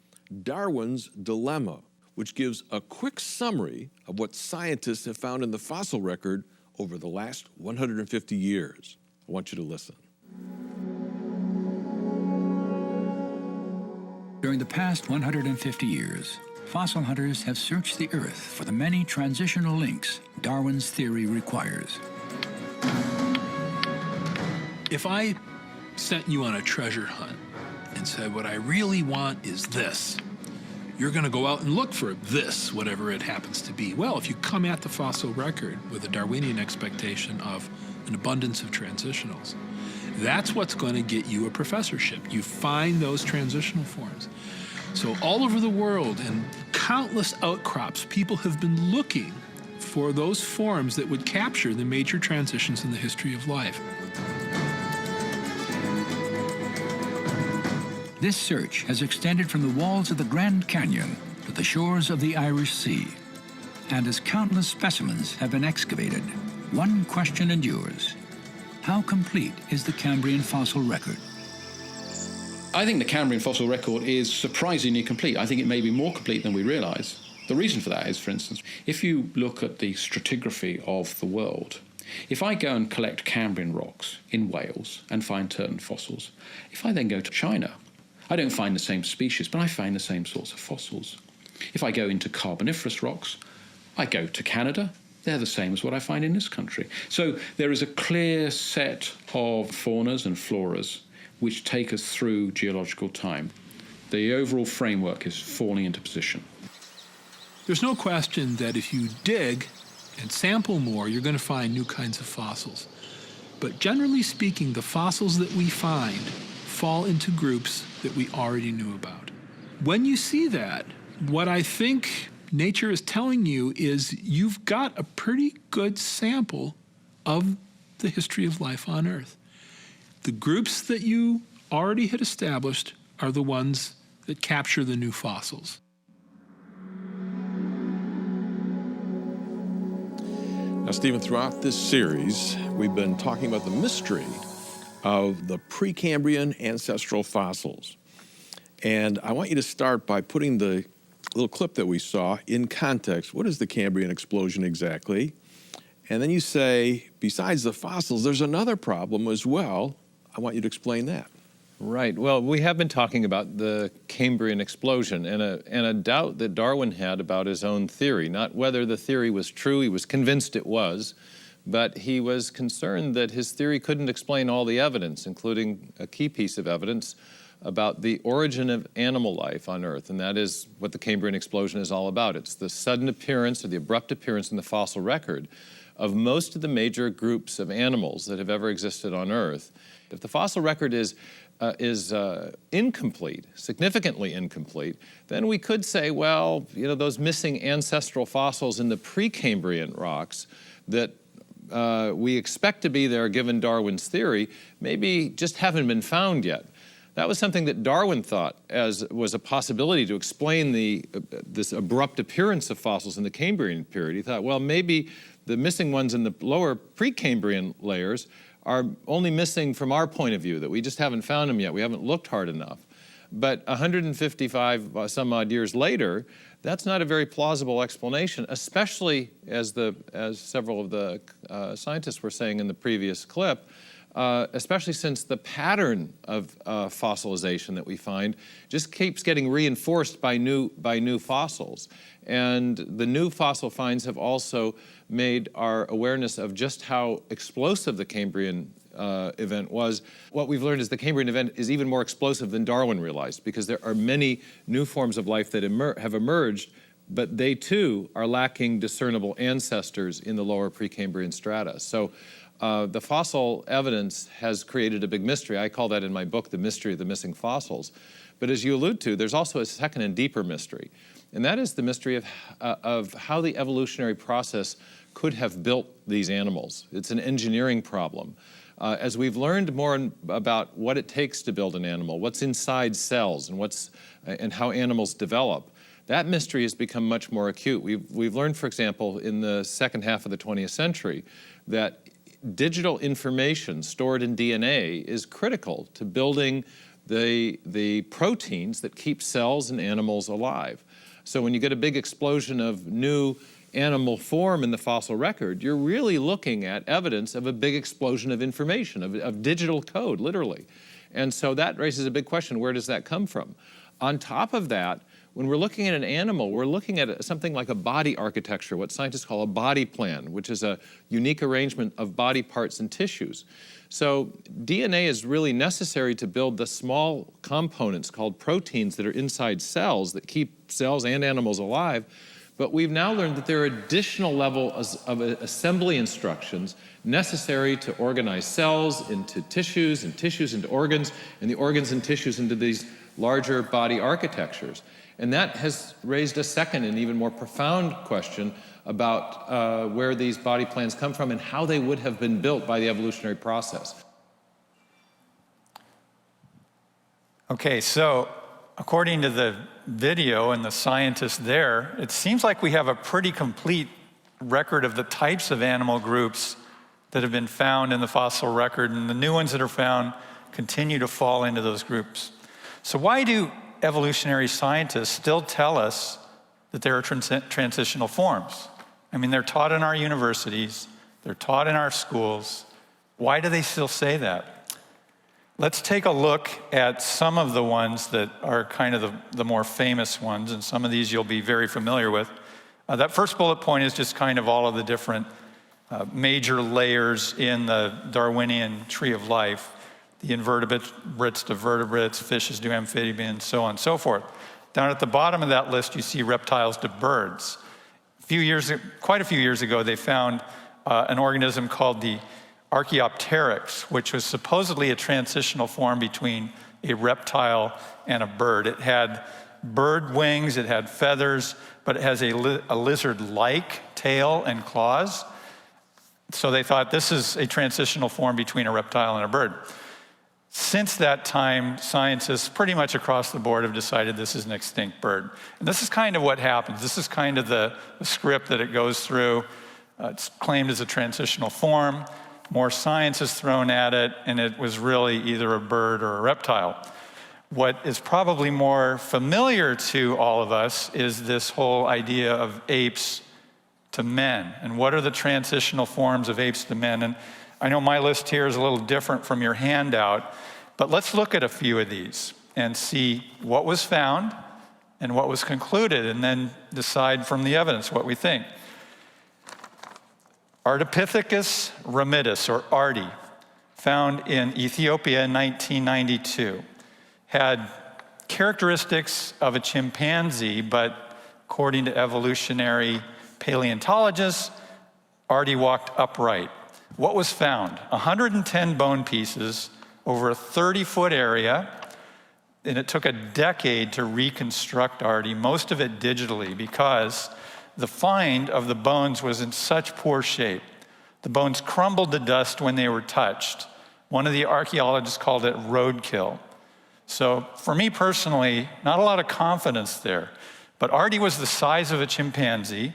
Darwin's Dilemma, which gives a quick summary of what scientists have found in the fossil record over the last 150 years. I want you to listen. During the past 150 years, fossil hunters have searched the Earth for the many transitional links Darwin's theory requires. If I sent you on a treasure hunt and said, what I really want is this, you're going to go out and look for this, whatever it happens to be. Well, if you come at the fossil record with a Darwinian expectation of an abundance of transitionals, that's what's going to get you a professorship. You find those transitional forms. So all over the world, in countless outcrops, people have been looking for those forms that would capture the major transitions in the history of life. This search has extended from the walls of the Grand Canyon to the shores of the Irish Sea. And as countless specimens have been excavated, one question endures. How complete is the Cambrian fossil record? I think the Cambrian fossil record is surprisingly complete. I think it may be more complete than we realize. The reason for that is, for instance, if you look at the stratigraphy of the world, if I go and collect Cambrian rocks in Wales and find certain fossils, if I then go to China, I don't find the same species, but I find the same sorts of fossils. If I go into Carboniferous rocks, I go to Canada, they're the same as what I find in this country. So there is a clear set of faunas and floras which take us through geological time. The overall framework is falling into position. There's no question that if you dig and sample more, you're going to find new kinds of fossils. But generally speaking, the fossils that we find fall into groups that we already knew about. When you see that, what I think nature is telling you is you've got a pretty good sample of the history of life on Earth. The groups that you already had established are the ones that capture the new fossils. Now, Stephen, throughout this series, we've been talking about the mystery of the Precambrian ancestral fossils. And I want you to start by putting the little clip that we saw in context. What is the Cambrian explosion exactly? And then you say, besides the fossils, there's another problem as well. I want you to explain that. Right. Well, we have been talking about the Cambrian explosion and a doubt that Darwin had about his own theory, not whether the theory was true. He was convinced it was, but he was concerned that his theory couldn't explain all the evidence, including a key piece of evidence about the origin of animal life on Earth, and that is what the Cambrian explosion is all about. It's the sudden appearance or the abrupt appearance in the fossil record of most of the major groups of animals that have ever existed on Earth. If the fossil record is incomplete, significantly incomplete, then we could say, well, you know, those missing ancestral fossils in the Precambrian rocks that we expect to be there given Darwin's theory maybe just haven't been found yet. That was something that Darwin thought was a possibility to explain this abrupt appearance of fossils in the Cambrian period. He thought, well, maybe the missing ones in the lower Precambrian layers are only missing from our point of view, that we just haven't found them yet. We haven't looked hard enough. But 155 some odd years later, that's not a very plausible explanation, especially as several of the scientists were saying in the previous clip, especially since the pattern of fossilization that we find just keeps getting reinforced by new fossils. And the new fossil finds have also made our awareness of just how explosive the Cambrian event was, what we've learned is the Cambrian event is even more explosive than Darwin realized, because there are many new forms of life that have emerged, but they too are lacking discernible ancestors in the lower Precambrian strata. So the fossil evidence has created a big mystery. I call that in my book, The Mystery of the Missing Fossils. But as you allude to, there's also a second and deeper mystery, and that is the mystery of how the evolutionary process could have built these animals. It's an engineering problem. As we've learned more about what it takes to build an animal, what's inside cells, and how animals develop, that mystery has become much more acute. We've learned, for example, in the second half of the 20th century, that digital information stored in DNA is critical to building the proteins that keep cells and animals alive. So when you get a big explosion of new animal form in the fossil record, you're really looking at evidence of a big explosion of information, of digital code, literally. And so that raises a big question: where does that come from? On top of that, when we're looking at an animal, we're looking at something like a body architecture, what scientists call a body plan, which is a unique arrangement of body parts and tissues. So DNA is really necessary to build the small components called proteins that are inside cells that keep cells and animals alive. But we've now learned that there are additional levels of assembly instructions necessary to organize cells into tissues, and tissues into organs, and the organs and tissues into these larger body architectures. And that has raised a second and even more profound question about where these body plans come from and how they would have been built by the evolutionary process. Okay, so according to the video and the scientists there, it seems like we have a pretty complete record of the types of animal groups that have been found in the fossil record, and the new ones that are found continue to fall into those groups. So why do evolutionary scientists still tell us that there are transitional forms? I mean, they're taught in our universities, they're taught in our schools. Why do they still say that? Let's take a look at some of the ones that are kind of the more famous ones, and some of these you'll be very familiar with. That first bullet point is just kind of all of the different major layers in the Darwinian tree of life. The invertebrates to vertebrates, fishes to amphibians, so on and so forth. Down at the bottom of that list, you see reptiles to birds. Quite a few years ago, they found an organism called the Archaeopteryx, which was supposedly a transitional form between a reptile and a bird. It had bird wings, it had feathers, but it has a lizard-like tail and claws. So they thought this is a transitional form between a reptile and a bird. Since that time, scientists pretty much across the board have decided this is an extinct bird. And this is kind of what happens. This is kind of the script that it goes through. It's claimed as a transitional form. More science is thrown at it, and it was really either a bird or a reptile. What is probably more familiar to all of us is this whole idea of apes to men. And what are the transitional forms of apes to men? And I know my list here is a little different from your handout, but let's look at a few of these and see what was found and what was concluded, and then decide from the evidence what we think. Ardipithecus ramidus, or Ardi, found in Ethiopia in 1992, had characteristics of a chimpanzee, but according to evolutionary paleontologists, Ardi walked upright. What was found? 110 bone pieces over a 30-foot area, and it took a decade to reconstruct Ardi, most of it digitally, because the find of the bones was in such poor shape. The bones crumbled to dust when they were touched. One of the archaeologists called it roadkill. So for me personally, not a lot of confidence there. But Ardi was the size of a chimpanzee.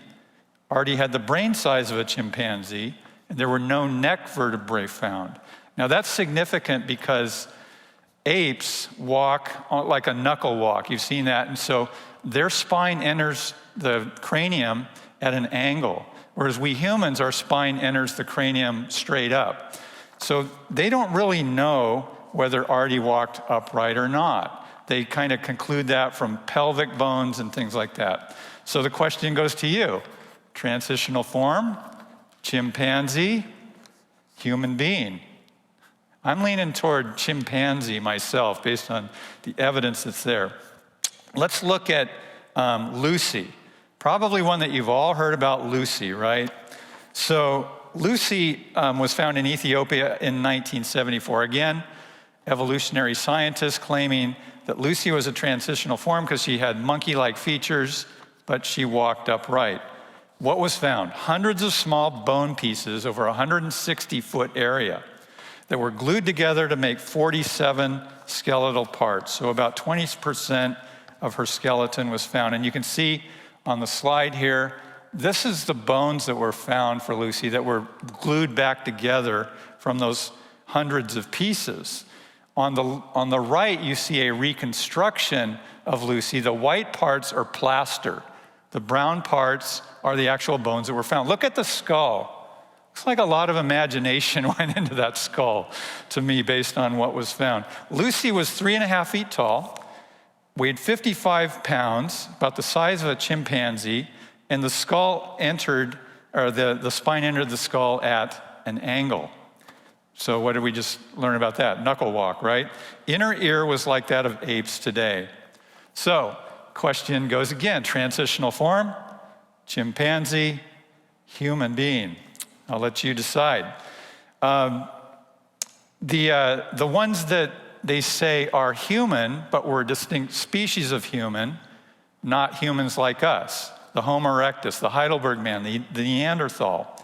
Ardi had the brain size of a chimpanzee, and there were no neck vertebrae found. Now that's significant because apes walk like a knuckle walk. You've seen that. And so their spine enters the cranium at an angle, whereas we humans, our spine enters the cranium straight up. So they don't really know whether Ardi walked upright or not. They kind of conclude that from pelvic bones and things like that. So the question goes to you: transitional form, chimpanzee, human being. I'm leaning toward chimpanzee myself based on the evidence that's there. Let's look at Lucy. Probably one that you've all heard about, Lucy, right? So Lucy was found in Ethiopia in 1974. Again, evolutionary scientists claiming that Lucy was a transitional form because she had monkey-like features, but she walked upright. What was found? Hundreds of small bone pieces over a 160-foot area that were glued together to make 47 skeletal parts. So about 20% of her skeleton was found. And you can see on the slide here, this is the bones that were found for Lucy that were glued back together from those hundreds of pieces. On the right, you see a reconstruction of Lucy. The white parts are plaster. The brown parts are the actual bones that were found. Look at the skull. Looks like a lot of imagination went into that skull to me based on what was found. Lucy was 3.5 feet tall, weighed 55 pounds, about the size of a chimpanzee, and the skull entered, or the spine entered the skull at an angle. So what did we just learn about that? Knuckle walk, right? Inner ear was like that of apes today. So, question goes again, transitional form, chimpanzee, human being. I'll let you decide. The ones that they say are human, but were a distinct species of human, not humans like us, the Homo erectus, the Heidelberg man, the Neanderthal.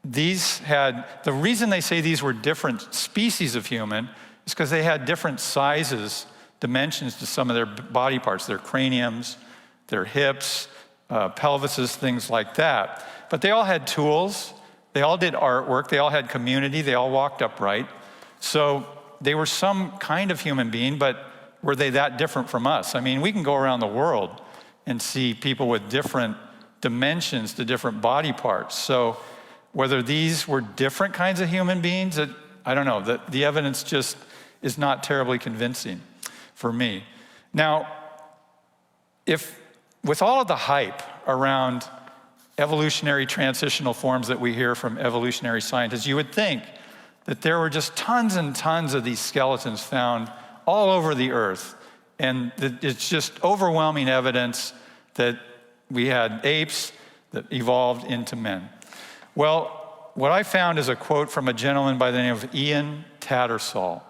The reason they say these were different species of human is because they had different sizes, dimensions to some of their body parts, their craniums, their hips, pelvises, things like that. But they all had tools, they all did artwork, they all had community, they all walked upright. So they were some kind of human being, but were they that different from us? I mean, we can go around the world and see people with different dimensions to different body parts. So whether these were different kinds of human beings, I don't know. The evidence just is not terribly convincing for me. Now, with all of the hype around evolutionary transitional forms that we hear from evolutionary scientists, you would think that there were just tons and tons of these skeletons found all over the earth. And it's just overwhelming evidence that we had apes that evolved into men. Well, what I found is a quote from a gentleman by the name of Ian Tattersall.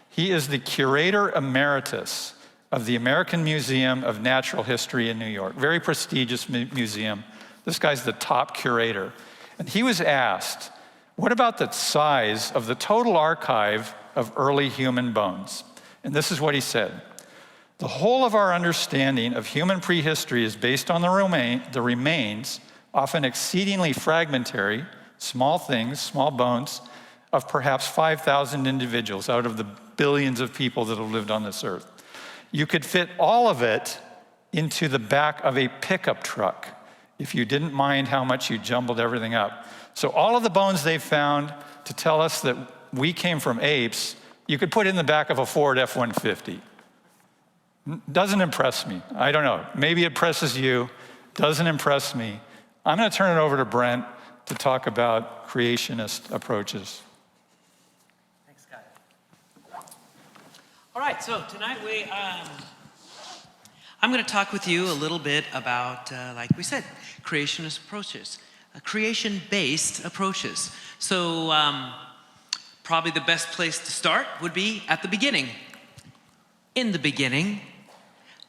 He is the curator emeritus of the American Museum of Natural History in New York. Very prestigious museum. This guy's the top curator. And he was asked, what about the size of the total archive of early human bones? And this is what he said. The whole of our understanding of human prehistory is based on the remains, often exceedingly fragmentary, small things, small bones, of perhaps 5,000 individuals out of the billions of people that have lived on this earth. You could fit all of it into the back of a pickup truck if you didn't mind how much you jumbled everything up. So all of the bones they found to tell us that we came from apes, you could put in the back of a Ford F-150. Doesn't impress me. I don't know. Maybe it impresses you. Doesn't impress me. I'm going to turn it over to Brent to talk about creationist approaches. Thanks, Scott. All right, so tonight I'm going to talk with you a little bit about, like we said, creationist approaches, creation-based approaches. So probably the best place to start would be at the beginning. In the beginning,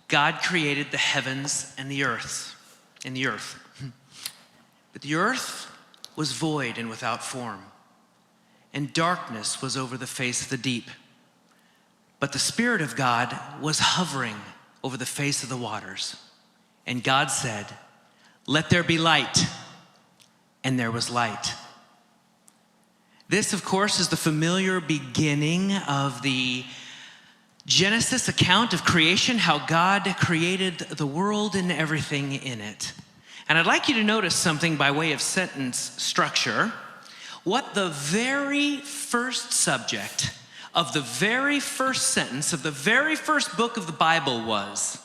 God created the heavens and the earth. But the earth was void and without form, and darkness was over the face of the deep. But the Spirit of God was hovering over the face of the waters. And God said, "Let there be light." And there was light. This, of course, is the familiar beginning of the Genesis account of creation, how God created the world and everything in it. And I'd like you to notice something by way of sentence structure. What the very first subject of the very first sentence of the very first book of the Bible was.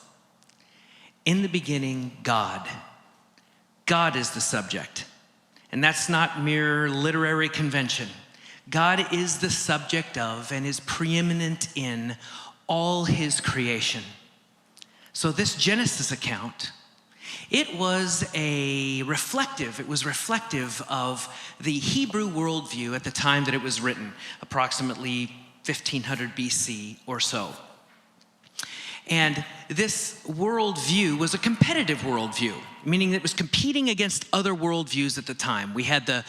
In the beginning, God. God is the subject. And that's not mere literary convention. God is the subject of and is preeminent in all his creation. So this Genesis account, it was reflective of the Hebrew worldview at the time that it was written, approximately 1500 BC or so. And this worldview was a competitive worldview, meaning that it was competing against other worldviews at the time. We had the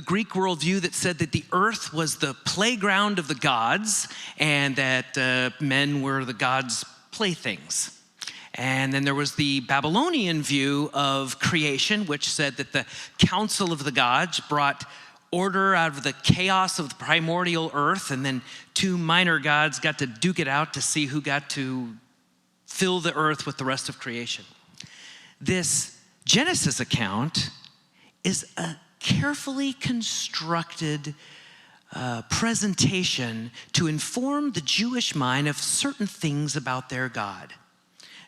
Greek worldview that said that the earth was the playground of the gods and that men were the gods' playthings. And then there was the Babylonian view of creation, which said that the council of the gods brought order out of the chaos of the primordial earth, and then two minor gods got to duke it out to see who got to fill the earth with the rest of creation. This Genesis account is a carefully constructed presentation to inform the Jewish mind of certain things about their God.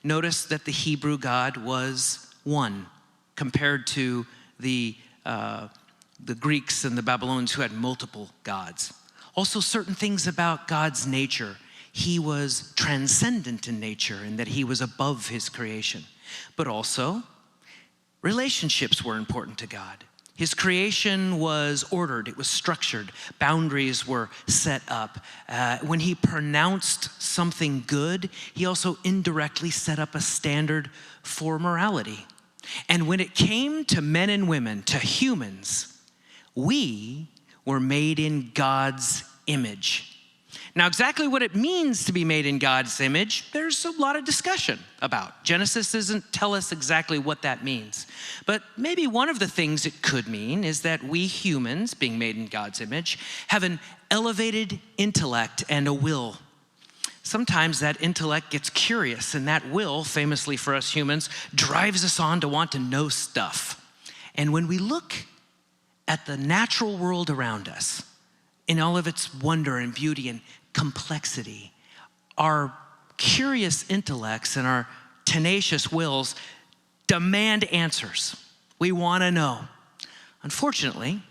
Notice that the Hebrew God was one compared to the Greeks and the Babylonians who had multiple gods. Also, certain things about God's nature. He was transcendent in nature in that he was above his creation. But also, relationships were important to God. His creation was ordered, it was structured, boundaries were set up. When he pronounced something good, he also indirectly set up a standard for morality. And when it came to men and women, to humans, we were made in God's image. Now, exactly what it means to be made in God's image, there's a lot of discussion about. Genesis doesn't tell us exactly what that means. But maybe one of the things it could mean is that we humans, being made in God's image, have an elevated intellect and a will. Sometimes that intellect gets curious, and that will, famously for us humans, drives us on to want to know stuff. And when we look at the natural world around us, in all of its wonder and beauty and complexity, our curious intellects and our tenacious wills demand answers. We want to know. Unfortunately,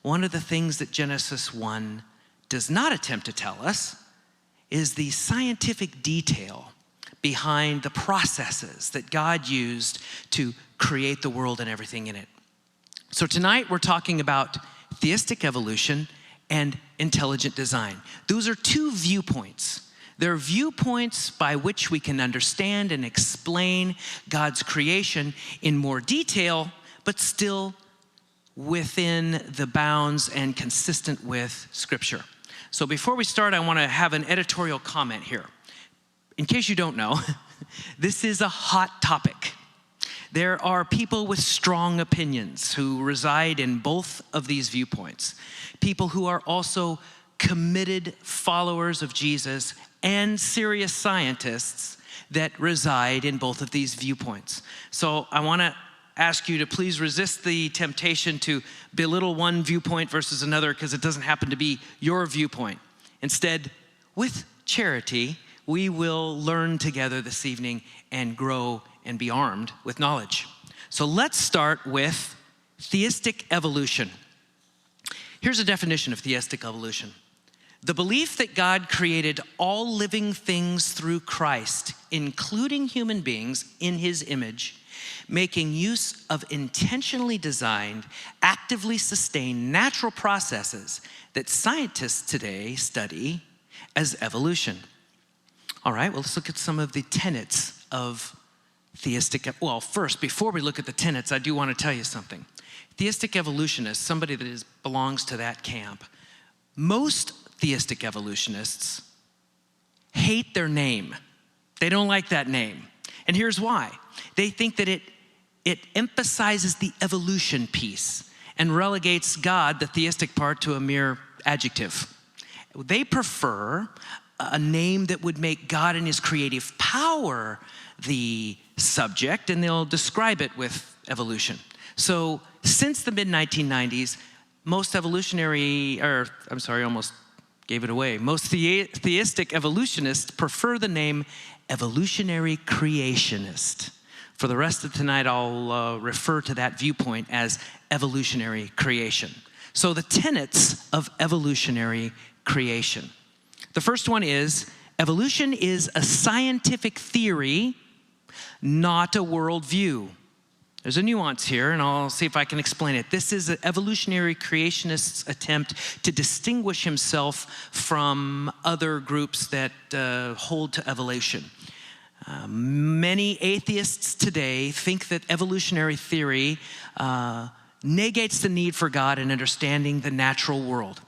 one of the things that Genesis 1 does not attempt to tell us is the scientific detail behind the processes that God used to create the world and everything in it. So tonight we're talking about theistic evolution and intelligent design. Those are two viewpoints. They're viewpoints by which we can understand and explain God's creation in more detail, but still within the bounds and consistent with Scripture. So before we start, I want to have an editorial comment here. In case you don't know, this is a hot topic. There are people with strong opinions who reside in both of these viewpoints. People who are also committed followers of Jesus and serious scientists that reside in both of these viewpoints. So I want to ask you to please resist the temptation to belittle one viewpoint versus another because it doesn't happen to be your viewpoint. Instead, with charity, we will learn together this evening and grow and be armed with knowledge. So let's start with theistic evolution. Here's a definition of theistic evolution. The belief that God created all living things through Christ, including human beings in his image, making use of intentionally designed, actively sustained natural processes that scientists today study as evolution. All right, well, let's look at some of the tenets of theistic. Well, first, before we look at the tenets, I do want to tell you something. Theistic evolutionists, somebody that belongs to that camp, most theistic evolutionists hate their name. They don't like that name. And here's why. They think that it emphasizes the evolution piece and relegates God, the theistic part, to a mere adjective. They prefer a name that would make God and his creative power the subject, and they'll describe it with evolution. So since the mid-1990s, most theistic evolutionists prefer the name evolutionary creationist. For the rest of tonight, I'll refer to that viewpoint as evolutionary creation. So the tenets of evolutionary creation. The first one is evolution is a scientific theory, not a worldview. There's a nuance here, and I'll see if I can explain it. This is an evolutionary creationist's attempt to distinguish himself from other groups that hold to evolution. Many atheists today think that evolutionary theory negates the need for God in understanding the natural world.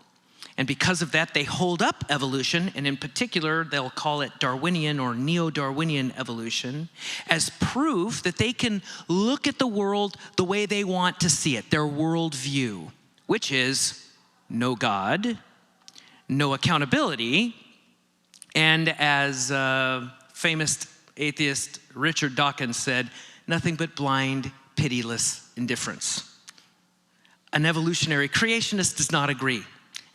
And because of that, they hold up evolution, and in particular, they'll call it Darwinian or neo-Darwinian evolution, as proof that they can look at the world the way they want to see it, their worldview, which is no God, no accountability, and as famous atheist Richard Dawkins said, nothing but blind, pitiless indifference. An evolutionary creationist does not agree.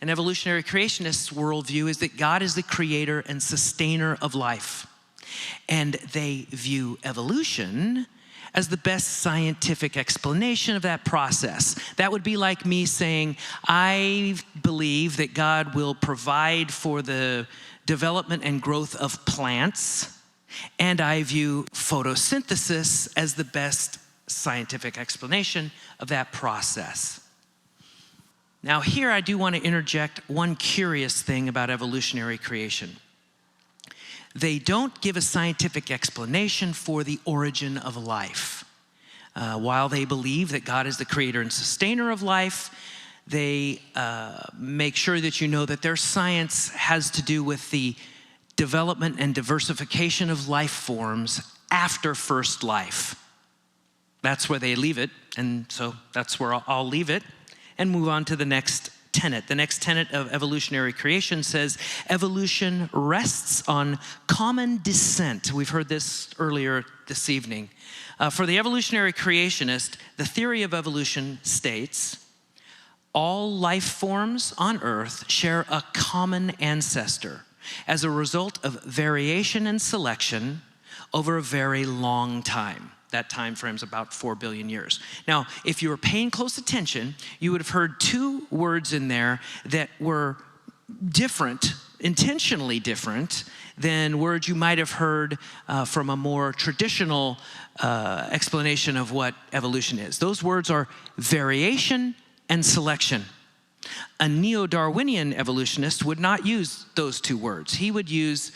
An evolutionary creationist's worldview is that God is the creator and sustainer of life. And they view evolution as the best scientific explanation of that process. That would be like me saying, I believe that God will provide for the development and growth of plants, and I view photosynthesis as the best scientific explanation of that process. Now here I do want to interject one curious thing about evolutionary creation. They don't give a scientific explanation for the origin of life. While they believe that God is the creator and sustainer of life, they make sure that you know that their science has to do with the development and diversification of life forms after first life. That's where they leave it, and so that's where I'll leave it and move on to the next tenet. The next tenet of evolutionary creation says evolution rests on common descent. We've heard this earlier this evening. For the evolutionary creationist, the theory of evolution states all life forms on Earth share a common ancestor as a result of variation and selection over a very long time. That time frame's about 4 billion years. Now, if you were paying close attention, you would have heard two words in there that were different, intentionally different, than words you might have heard from a more traditional explanation of what evolution is. Those words are variation and selection. A neo-Darwinian evolutionist would not use those two words. He would use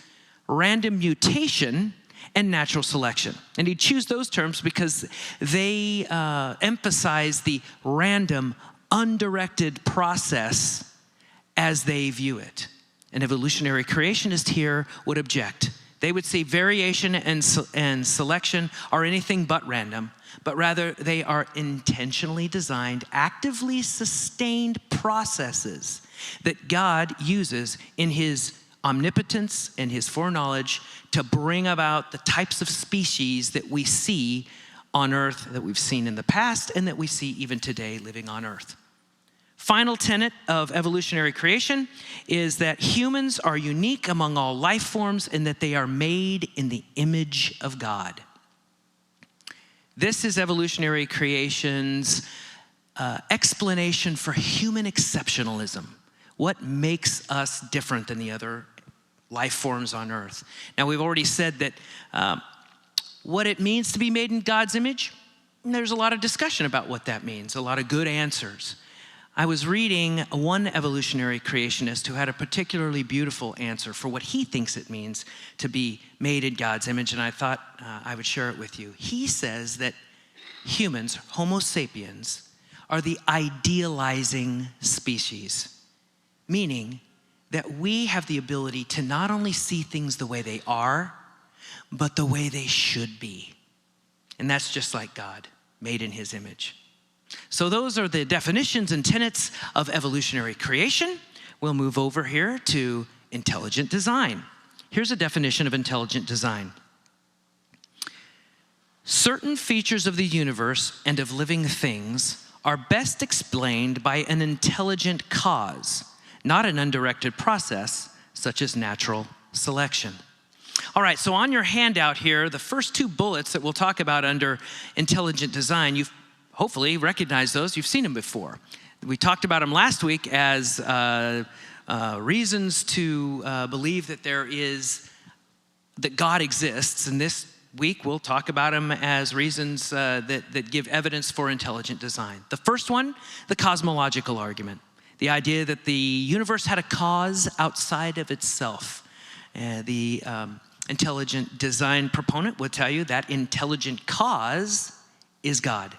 random mutation and natural selection. And he'd choose those terms because they emphasize the random, undirected process as they view it. An evolutionary creationist here would object. They would say variation and selection are anything but random, but rather they are intentionally designed, actively sustained processes that God uses in his omnipotence and his foreknowledge to bring about the types of species that we see on Earth, that we've seen in the past, and that we see even today living on Earth. Final tenet of evolutionary creation is that humans are unique among all life forms and that they are made in the image of God. This is evolutionary creation's explanation for human exceptionalism. What makes us different than the other life forms on Earth? Now, we've already said that what it means to be made in God's image, there's a lot of discussion about what that means, a lot of good answers. I was reading one evolutionary creationist who had a particularly beautiful answer for what he thinks it means to be made in God's image, and I thought I would share it with you. He says that humans, Homo sapiens, are the idealizing species, meaning that we have the ability to not only see things the way they are, but the way they should be. And that's just like God, made in his image. So those are the definitions and tenets of evolutionary creation. We'll move over here to intelligent design. Here's a definition of intelligent design. Certain features of the universe and of living things are best explained by an intelligent cause, not an undirected process, such as natural selection. All right, so on your handout here, the first two bullets that we'll talk about under intelligent design, you've hopefully recognize those. You've seen them before. We talked about them last week as reasons to believe that that God exists, and this week we'll talk about them as reasons that give evidence for intelligent design. The first one, the cosmological argument, the idea that the universe had a cause outside of itself. The intelligent design proponent will tell you that intelligent cause is God.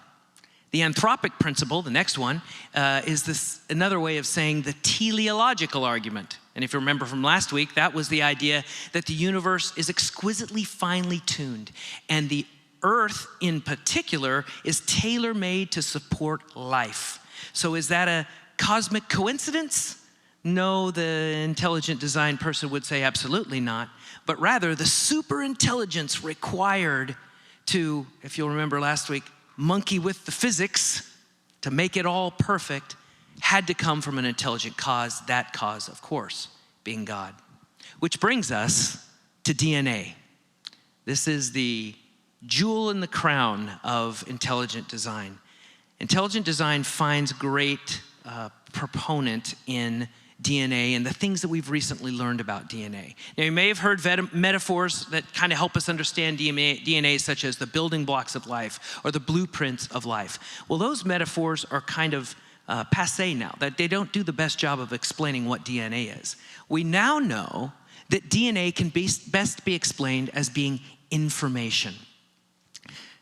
The anthropic principle, the next one, is another way of saying the teleological argument. And if you remember from last week, that was the idea that the universe is exquisitely finely tuned, and the earth in particular is tailor-made to support life. So is that a cosmic coincidence? No, the intelligent design person would say absolutely not, but rather the super intelligence required to, if you'll remember last week, monkey with the physics to make it all perfect had to come from an intelligent cause, that cause, of course, being God. Which brings us to DNA. This is the jewel in the crown of intelligent design. Intelligent design finds great proponent in DNA and the things that we've recently learned about DNA. Now, you may have heard metaphors that kind of help us understand DNA, such as the building blocks of life or the blueprints of life. Well, those metaphors are kind of passé now, that they don't do the best job of explaining what DNA is. We now know that DNA can best be explained as being information.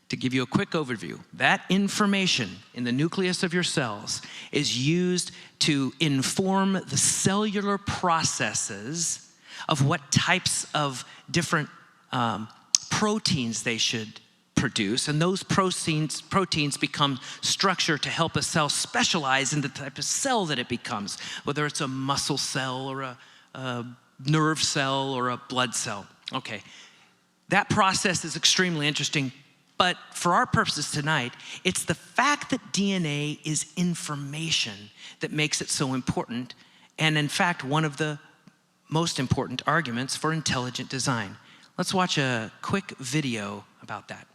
To give you a quick overview, that information in the nucleus of your cells is used to inform the cellular processes of what types of different proteins they should produce. And those proteins become structure to help a cell specialize in the type of cell that it becomes, whether it's a muscle cell or a nerve cell or a blood cell. Okay, that process is extremely interesting. But for our purposes tonight, it's the fact that DNA is information that makes it so important, and in fact, one of the most important arguments for intelligent design. Let's watch a quick video about that.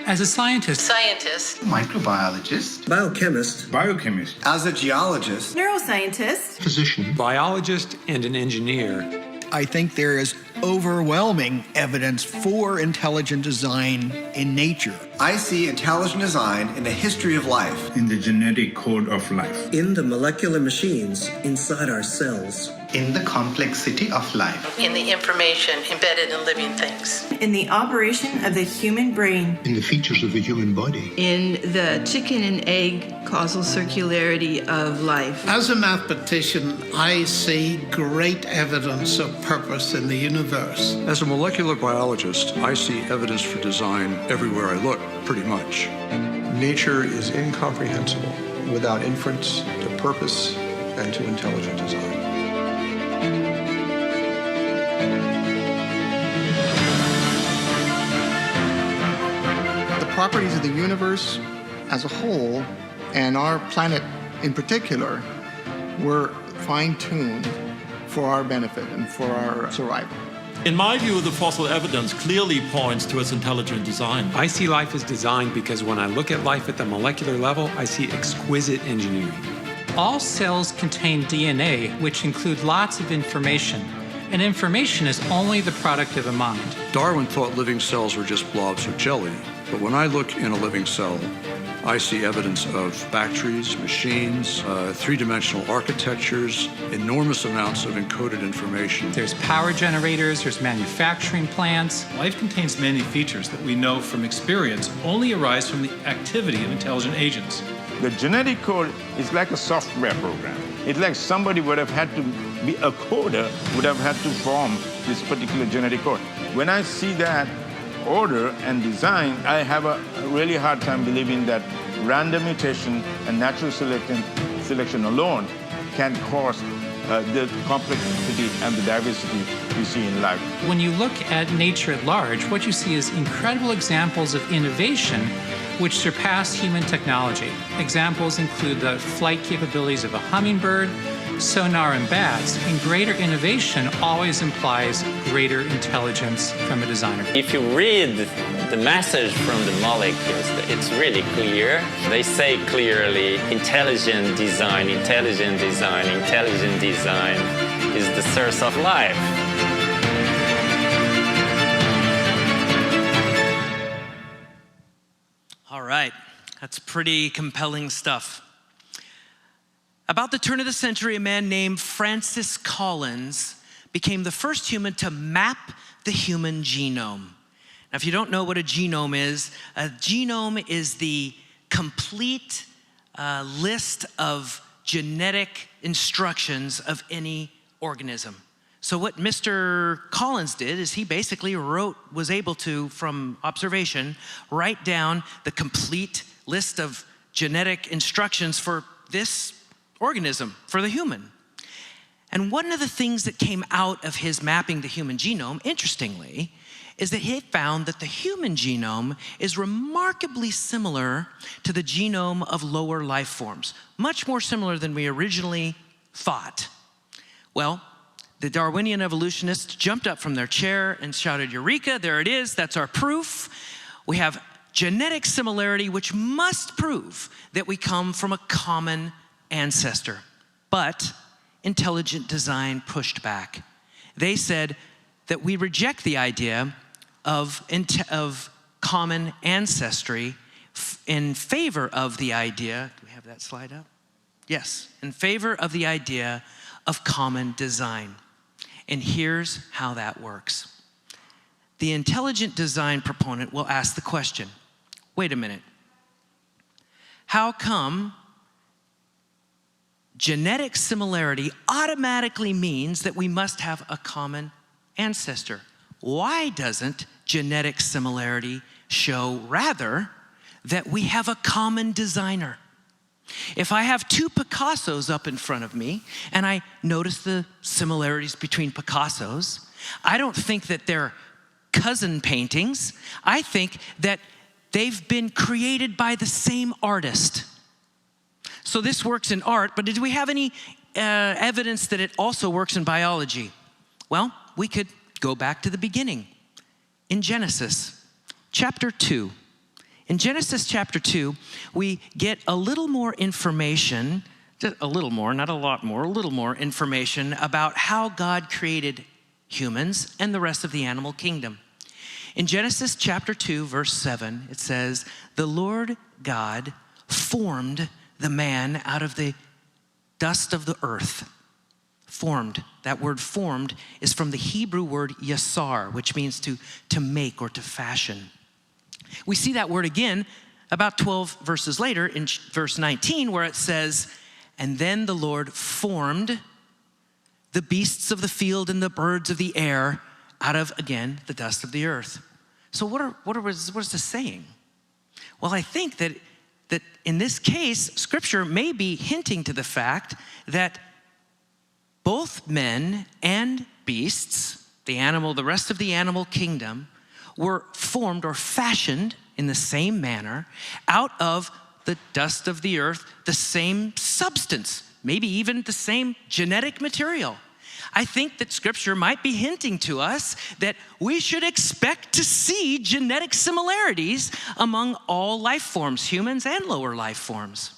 As a scientist, microbiologist, biochemist, as a geologist, neuroscientist, physician, Biologist and an engineer. I think there is overwhelming evidence for intelligent design in nature. I see intelligent design in the history of life, in the genetic code of life, in the molecular machines inside our cells, in the complexity of life, in the information embedded in living things, in the operation of the human brain, in the features of the human body, in the chicken and egg causal circularity of life. As a mathematician, I see great evidence of purpose in the universe. As a molecular biologist, I see evidence for design everywhere I look, pretty much. Nature is incomprehensible without inference to purpose and to intelligent design. The properties of the universe as a whole, and our planet in particular, were fine-tuned for our benefit and for our survival. In my view, the fossil evidence clearly points towards intelligent design. I see life as designed because when I look at life at the molecular level, I see exquisite engineering. all cells contain DNA, which include lots of information. And information is only the product of a mind. Darwin thought living cells were just blobs of jelly, but when I look in a living cell, I see evidence of factories, machines, three-dimensional architectures, enormous amounts of encoded information. There's power generators, there's manufacturing plants. Life contains many features that we know from experience only arise from the activity of intelligent agents. The genetic code is like a software program. It's like somebody would have had to be a coder, would have had to form this particular genetic code. When I see that order and design, I have a really hard time believing that random mutation and natural selection alone can cause the complexity and the diversity we see in life. When you look at nature at large, what you see is incredible examples of innovation which surpass human technology. Examples include the flight capabilities of a hummingbird, sonar and bats, and greater innovation always implies greater intelligence from a designer. If you read the message from the molecules, it's really clear. They say clearly, intelligent design, intelligent design, intelligent design is the source of life. All right, that's pretty compelling stuff. About the turn of the century, a man named Francis Collins became the first human to map the human genome. Now, if you don't know what a genome is the complete list of genetic instructions of any organism. So what Mr. Collins did is he basically was able to, from observation, write down the complete list of genetic instructions for this organism, for the human. And one of the things that came out of his mapping the human genome, interestingly, is that he found that the human genome is remarkably similar to the genome of lower life forms, much more similar than we originally thought. Well, the Darwinian evolutionists jumped up from their chair and shouted, "Eureka, there it is, that's our proof. We have genetic similarity, which must prove that we come from a common ancestor." But intelligent design pushed back. They said that we reject the idea of common ancestry in favor of the idea, do we have that slide up? Yes, in favor of the idea of common design. And here's how that works. The intelligent design proponent will ask the question, wait a minute, how come genetic similarity automatically means that we must have a common ancestor? Why doesn't genetic similarity show rather that we have a common designer? If I have two Picassos up in front of me and I notice the similarities between Picassos, I don't think that they're cousin paintings. I think that they've been created by the same artist. So this works in art, but do we have any evidence that it also works in biology? Well, we could go back to the beginning. In Genesis chapter 2. In Genesis chapter 2, we get a little more information, just a little more, not a lot more, a little more information about how God created humans and the rest of the animal kingdom. In Genesis chapter 2, verse 7, it says, "The Lord God formed the man out of the dust of the earth." Formed. That word formed is from the Hebrew word yasar, which means to make or to fashion. We see that word again about 12 verses later in verse 19, where it says, "And then the Lord formed the beasts of the field and the birds of the air out of, again, the dust of the earth." So what is this saying? Well, I think that in this case, Scripture may be hinting to the fact that both men and beasts, the rest of the animal kingdom, were formed or fashioned in the same manner out of the dust of the earth, the same substance, maybe even the same genetic material. I think that Scripture might be hinting to us that we should expect to see genetic similarities among all life forms, humans and lower life forms.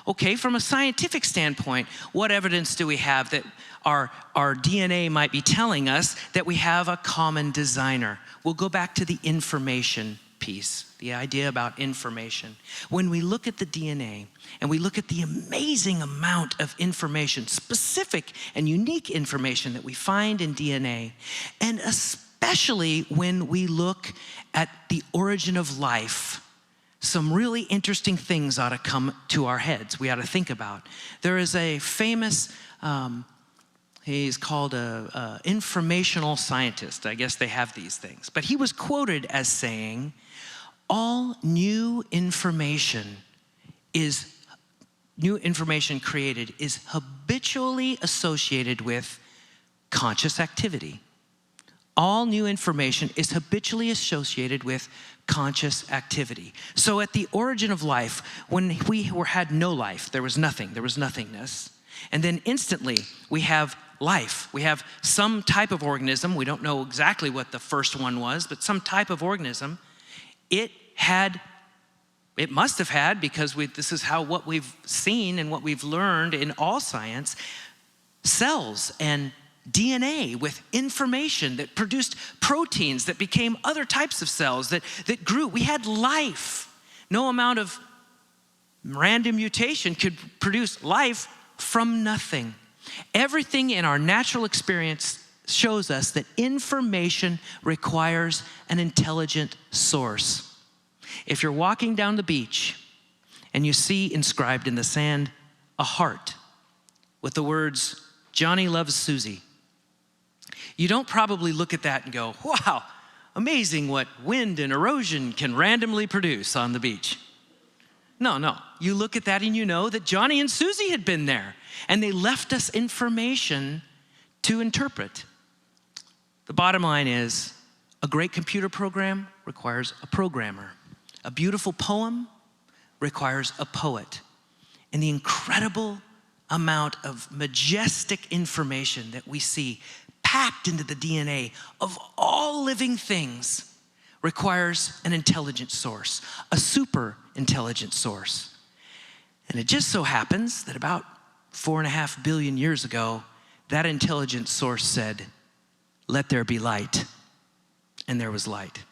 Okay, from a scientific standpoint, what evidence do we have that our DNA might be telling us that we have a common designer? We'll go back to the information piece, the idea about information. When we look at the DNA and we look at the amazing amount of information, specific and unique information that we find in DNA, and especially when we look at the origin of life, some really interesting things ought to come to our heads, we ought to think about. There is a famous, he's called an informational scientist. I guess they have these things. But he was quoted as saying, all new information created is habitually associated with conscious activity. All new information is habitually associated with conscious activity. So at the origin of life, when we had no life, there was nothing, there was nothingness. And then instantly, we have life. We have some type of organism. We don't know exactly what the first one was, but some type of organism. It must have had, because this is what we've seen and what we've learned in all science, cells and DNA with information that produced proteins that became other types of cells that grew. We had life. No amount of random mutation could produce life from nothing. Everything in our natural experience shows us that information requires an intelligent source. If you're walking down the beach and you see inscribed in the sand a heart with the words, "Johnny loves Susie," you don't probably look at that and go, "Wow, amazing what wind and erosion can randomly produce on the beach." No. You look at that and you know that Johnny and Susie had been there, and they left us information to interpret. The bottom line is, a great computer program requires a programmer. A beautiful poem requires a poet. And the incredible amount of majestic information that we see packed into the DNA of all living things requires an intelligent source, a super intelligent source. And it just so happens that about 4.5 billion years ago, that intelligent source said, "Let there be light." And there was light.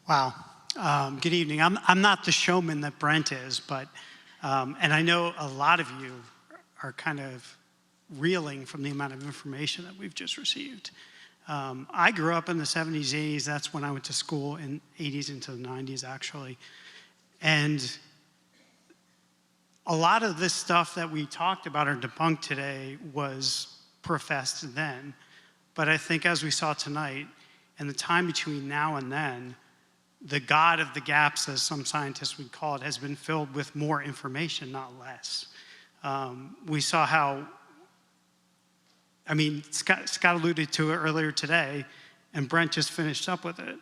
Wow. Good evening. I'm not the showman that Brent is, but, and I know a lot of you are kind of reeling from the amount of information that we've just received. I grew up in the 70s, 80s. That's when I went to school, in 80s into the 90s, actually. And a lot of this stuff that we talked about or debunked today was professed then. But I think as we saw tonight, and the time between now and then, the God of the gaps, as some scientists would call it, has been filled with more information, not less. We saw how, Scott alluded to it earlier today, and Brent just finished up with it.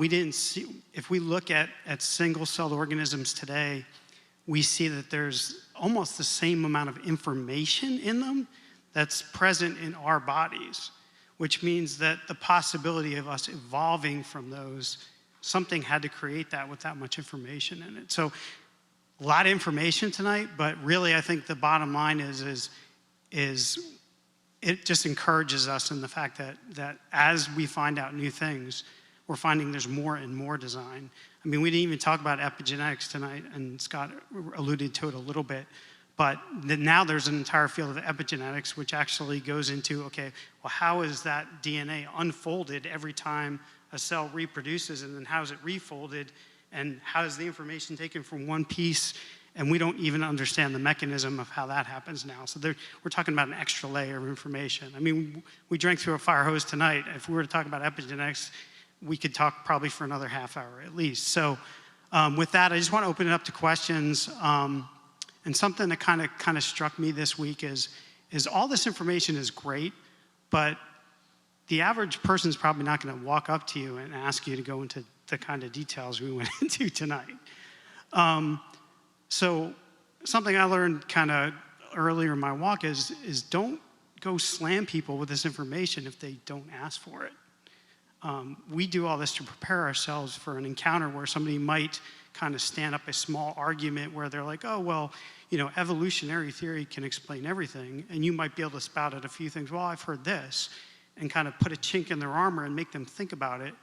We didn't see, if we look at single-celled organisms today, we see that there's almost the same amount of information in them that's present in our bodies, which means that the possibility of us evolving from those, something had to create that with that much information in it. So a lot of information tonight, but really I think the bottom line is it just encourages us in the fact that as we find out new things, we're finding there's more and more design. I mean, we didn't even talk about epigenetics tonight, and Scott alluded to it a little bit, but now there's an entire field of epigenetics which actually goes into, okay, well, how is that DNA unfolded every time a cell reproduces, and then how is it refolded, and how is the information taken from one piece, and we don't even understand the mechanism of how that happens now. So we're talking about an extra layer of information. I mean, we drank through a fire hose tonight. If we were to talk about epigenetics, we could talk probably for another half hour at least. So with that, I just want to open it up to questions. And something that kind of struck me this week is all this information is great, but the average person is probably not going to walk up to you and ask you to go into the kind of details we went into tonight. So something I learned kind of earlier in my walk is don't go slam people with this information if they don't ask for it. We do all this to prepare ourselves for an encounter where somebody might kind of stand up a small argument where they're like, oh, well, evolutionary theory can explain everything. And you might be able to spout out a few things. Well, I've heard this, and kind of put a chink in their armor and make them think about it.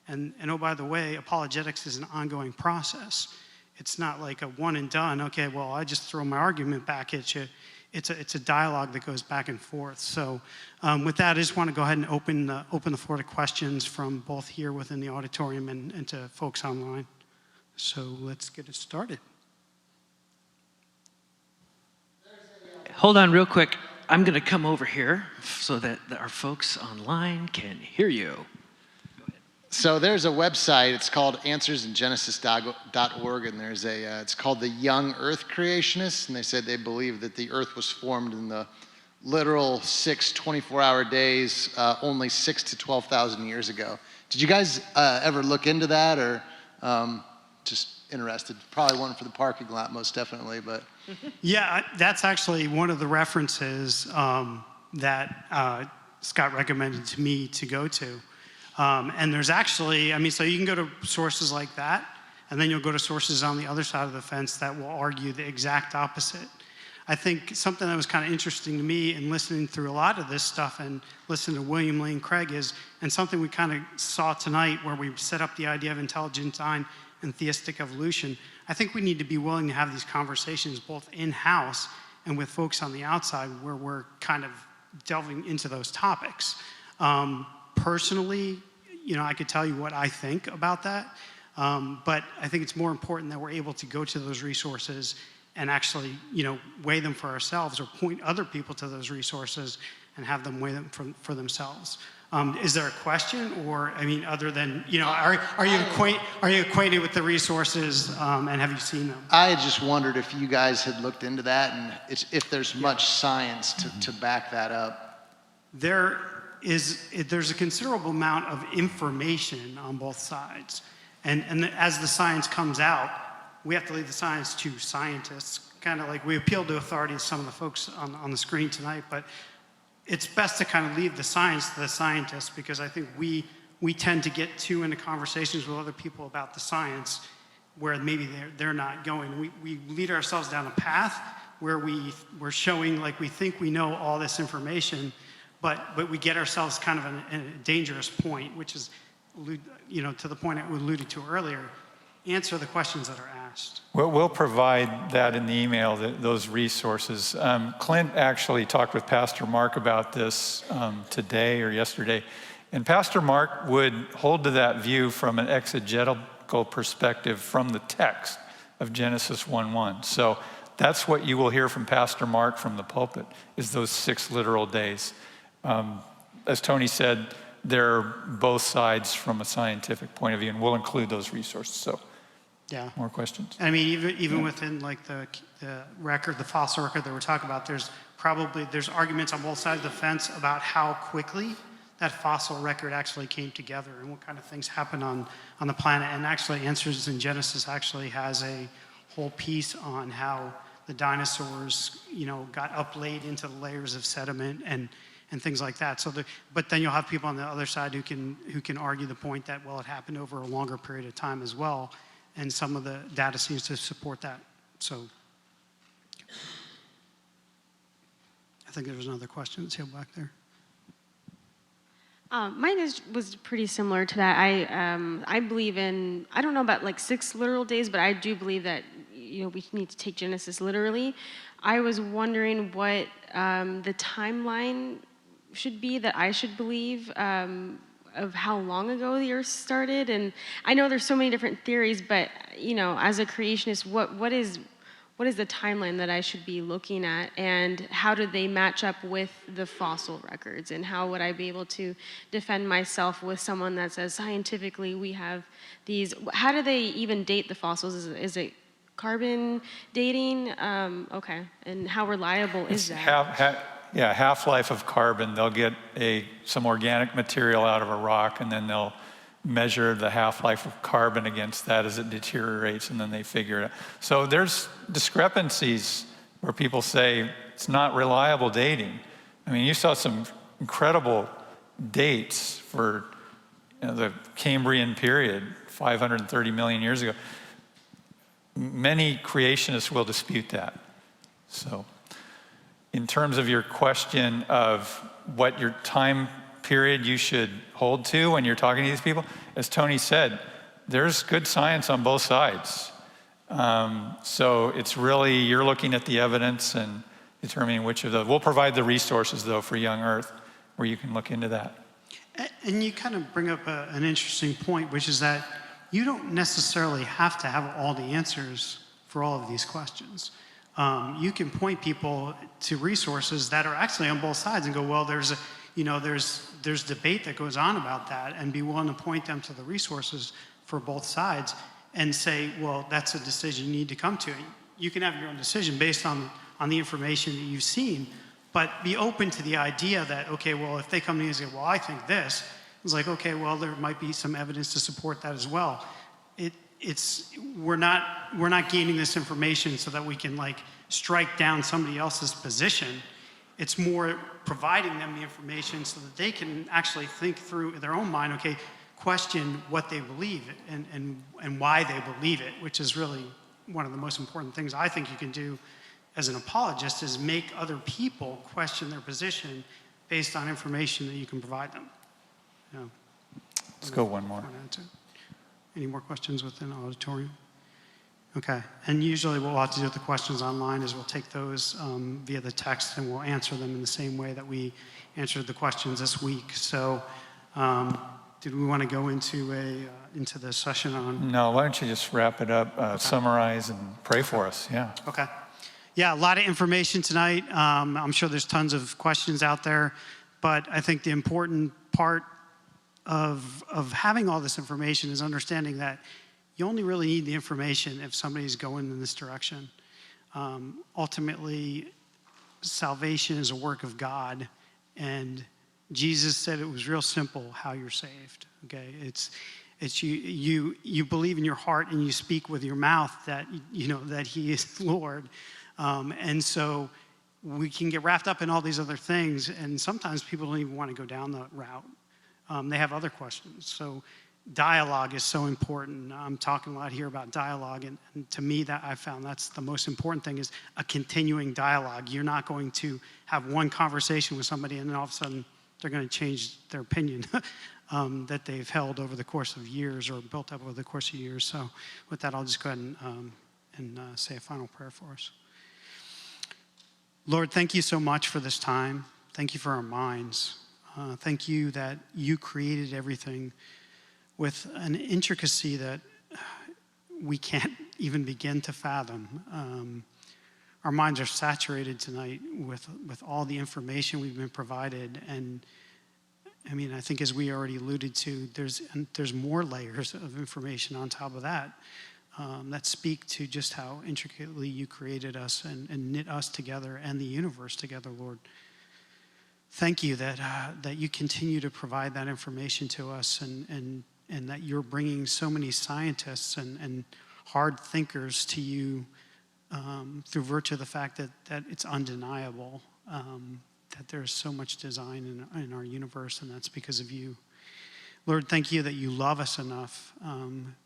And oh, by the way, apologetics is an ongoing process. It's not like a one and done. Okay, well, I just throw my argument back at you. It's a dialogue that goes back and forth. So with that, I just want to go ahead and open the floor to questions from both here within the auditorium and to folks online. So let's get it started. Hold on real quick. I'm going to come over here so that our folks online can hear you. So there's a website, it's called answersingenesis.org, and there's it's called the Young Earth Creationists, and they said they believe that the earth was formed in the literal 6 24-hour days only 6,000 to 12,000 years ago. Did you guys ever look into that, or just interested? Probably one for the parking lot, most definitely, but. Yeah, that's actually one of the references that Scott recommended to me to go to. And there's actually, I mean, so you can go to sources like that, and then you'll go to sources on the other side of the fence that will argue the exact opposite. I think something that was kind of interesting to me in listening through a lot of this stuff and listening to William Lane Craig is, and something we kind of saw tonight where we set up the idea of intelligent design and theistic evolution, I think we need to be willing to have these conversations both in-house and with folks on the outside where we're kind of delving into those topics. Personally, I could tell you what I think about that, but I think it's more important that we're able to go to those resources and actually, weigh them for ourselves or point other people to those resources and have them weigh them for themselves. Is there a question, or other than are you acquainted with the resources and have you seen them? I just wondered if you guys had looked into that and if there's much science to back that up. There's a considerable amount of information on both sides, and as the science comes out, we have to leave the science to scientists. Kind of like we appeal to authority to some of the folks on the screen tonight, but it's best to kind of leave the science to the scientists, because I think we tend to get too into conversations with other people about the science where maybe they're not going. We lead ourselves down a path where we're showing like we think we know all this information, but we get ourselves kind of in a dangerous point, which is, to the point I alluded to earlier, answer the questions that are asked. We'll provide that in the email, those resources. Clint actually talked with Pastor Mark about this today or yesterday, and Pastor Mark would hold to that view from an exegetical perspective from the text of Genesis 1:1. So that's what you will hear from Pastor Mark from the pulpit, is those 6 literal days. As Tony said, they're both sides from a scientific point of view, and we'll include those resources. So, yeah. More questions? I mean, even within like the record, the fossil record that we're talking about, there's arguments on both sides of the fence about how quickly that fossil record actually came together and what kind of things happened on the planet. And actually, Answers in Genesis actually has a whole piece on how the dinosaurs, got uplayed into the layers of sediment and things like that. But then you'll have people on the other side who can argue the point that, well, it happened over a longer period of time as well, and some of the data seems to support that. So I think there was another question that's here back there. Mine was pretty similar to that. I believe in, I don't know about like 6 literal days, but I do believe that we need to take Genesis literally. I was wondering what the timeline should be that I should believe of how long ago the Earth started. And I know there's so many different theories, but as a creationist, what is the timeline that I should be looking at, and how do they match up with the fossil records, and how would I be able to defend myself with someone that says scientifically we have these? How do they even date the fossils? Is it carbon dating? Okay, and how reliable is that? Half-life of carbon. They'll get some organic material out of a rock, and then they'll measure the half-life of carbon against that as it deteriorates, and then they figure it out. So there's discrepancies where people say it's not reliable dating. I mean, you saw some incredible dates for the Cambrian period, 530 million years ago. Many creationists will dispute that. So in terms of your question of what your time period you should hold to when you're talking to these people, as Tony said, there's good science on both sides. So it's really, you're looking at the evidence and determining which of those. We'll provide the resources, though, for Young Earth, where you can look into that. And you kind of bring up an interesting point, which is that you don't necessarily have to have all the answers for all of these questions. You can point people to resources that are actually on both sides and go, well, there's debate that goes on about that, and be willing to point them to the resources for both sides and say, well, that's a decision you need to come to. You can have your own decision based on the information that you've seen, but be open to the idea that, okay, well, if they come to you and say, well, I think this, it's like, okay, well, there might be some evidence to support that as well. We're not gaining this information so that we can like strike down somebody else's position. It's more providing them the information so that they can actually think through in their own mind, okay, question what they believe and why they believe it, which is really one of the most important things I think you can do as an apologist, is make other people question their position based on information that you can provide them. Yeah. Let's go one more. Any more questions within the auditorium? Okay, and usually what we'll have to do with the questions online is we'll take those via the text and we'll answer them in the same way that we answered the questions this week. So did we want to go into the session on? No, why don't you just wrap it up, okay. Summarize and pray for us, yeah. Okay. Yeah, a lot of information tonight. I'm sure there's tons of questions out there, but I think the important part of having all this information is understanding that you only really need the information if somebody's going in this direction. Ultimately, salvation is a work of God, and Jesus said it was real simple how you're saved. Okay, it's you believe in your heart and you speak with your mouth that you know that He is Lord, and so we can get wrapped up in all these other things, and sometimes people don't even want to go down that route. They have other questions. So dialogue is so important. I'm talking a lot here about dialogue, and to me, that I found that's the most important thing, is a continuing dialogue. You're not going to have one conversation with somebody and then all of a sudden they're going to change their opinion that they've held over the course of years or built up over the course of years. So with that, I'll just go ahead and say a final prayer for us. Lord, thank you so much for this time. Thank you for our minds. Thank you that you created everything with an intricacy that we can't even begin to fathom. Our minds are saturated tonight with all the information we've been provided. And I mean, I think as we already alluded to, there's more layers of information on top of that that speak to just how intricately you created us and knit us together and the universe together, Lord. Thank you that you continue to provide that information to us, and that you're bringing so many scientists and hard thinkers to you through virtue of the fact that it's undeniable that there's so much design in our universe, and that's because of you. Lord, thank you that you love us enough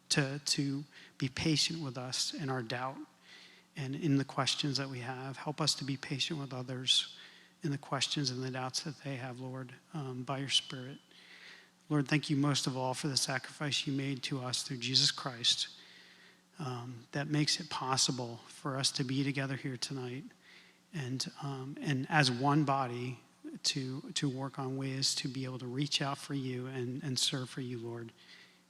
to be patient with us in our doubt and in the questions that we have. Help us to be patient with others in the questions and the doubts that they have, Lord, by your Spirit. Lord, thank you most of all for the sacrifice you made to us through Jesus Christ that makes it possible for us to be together here tonight and as one body to work on ways to be able to reach out for you and serve for you, Lord.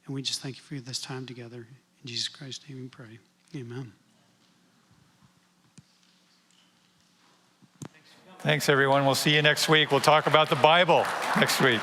And we just thank you for this time together. In Jesus Christ's name we pray. Amen. Thanks, everyone. We'll see you next week. We'll talk about the Bible next week.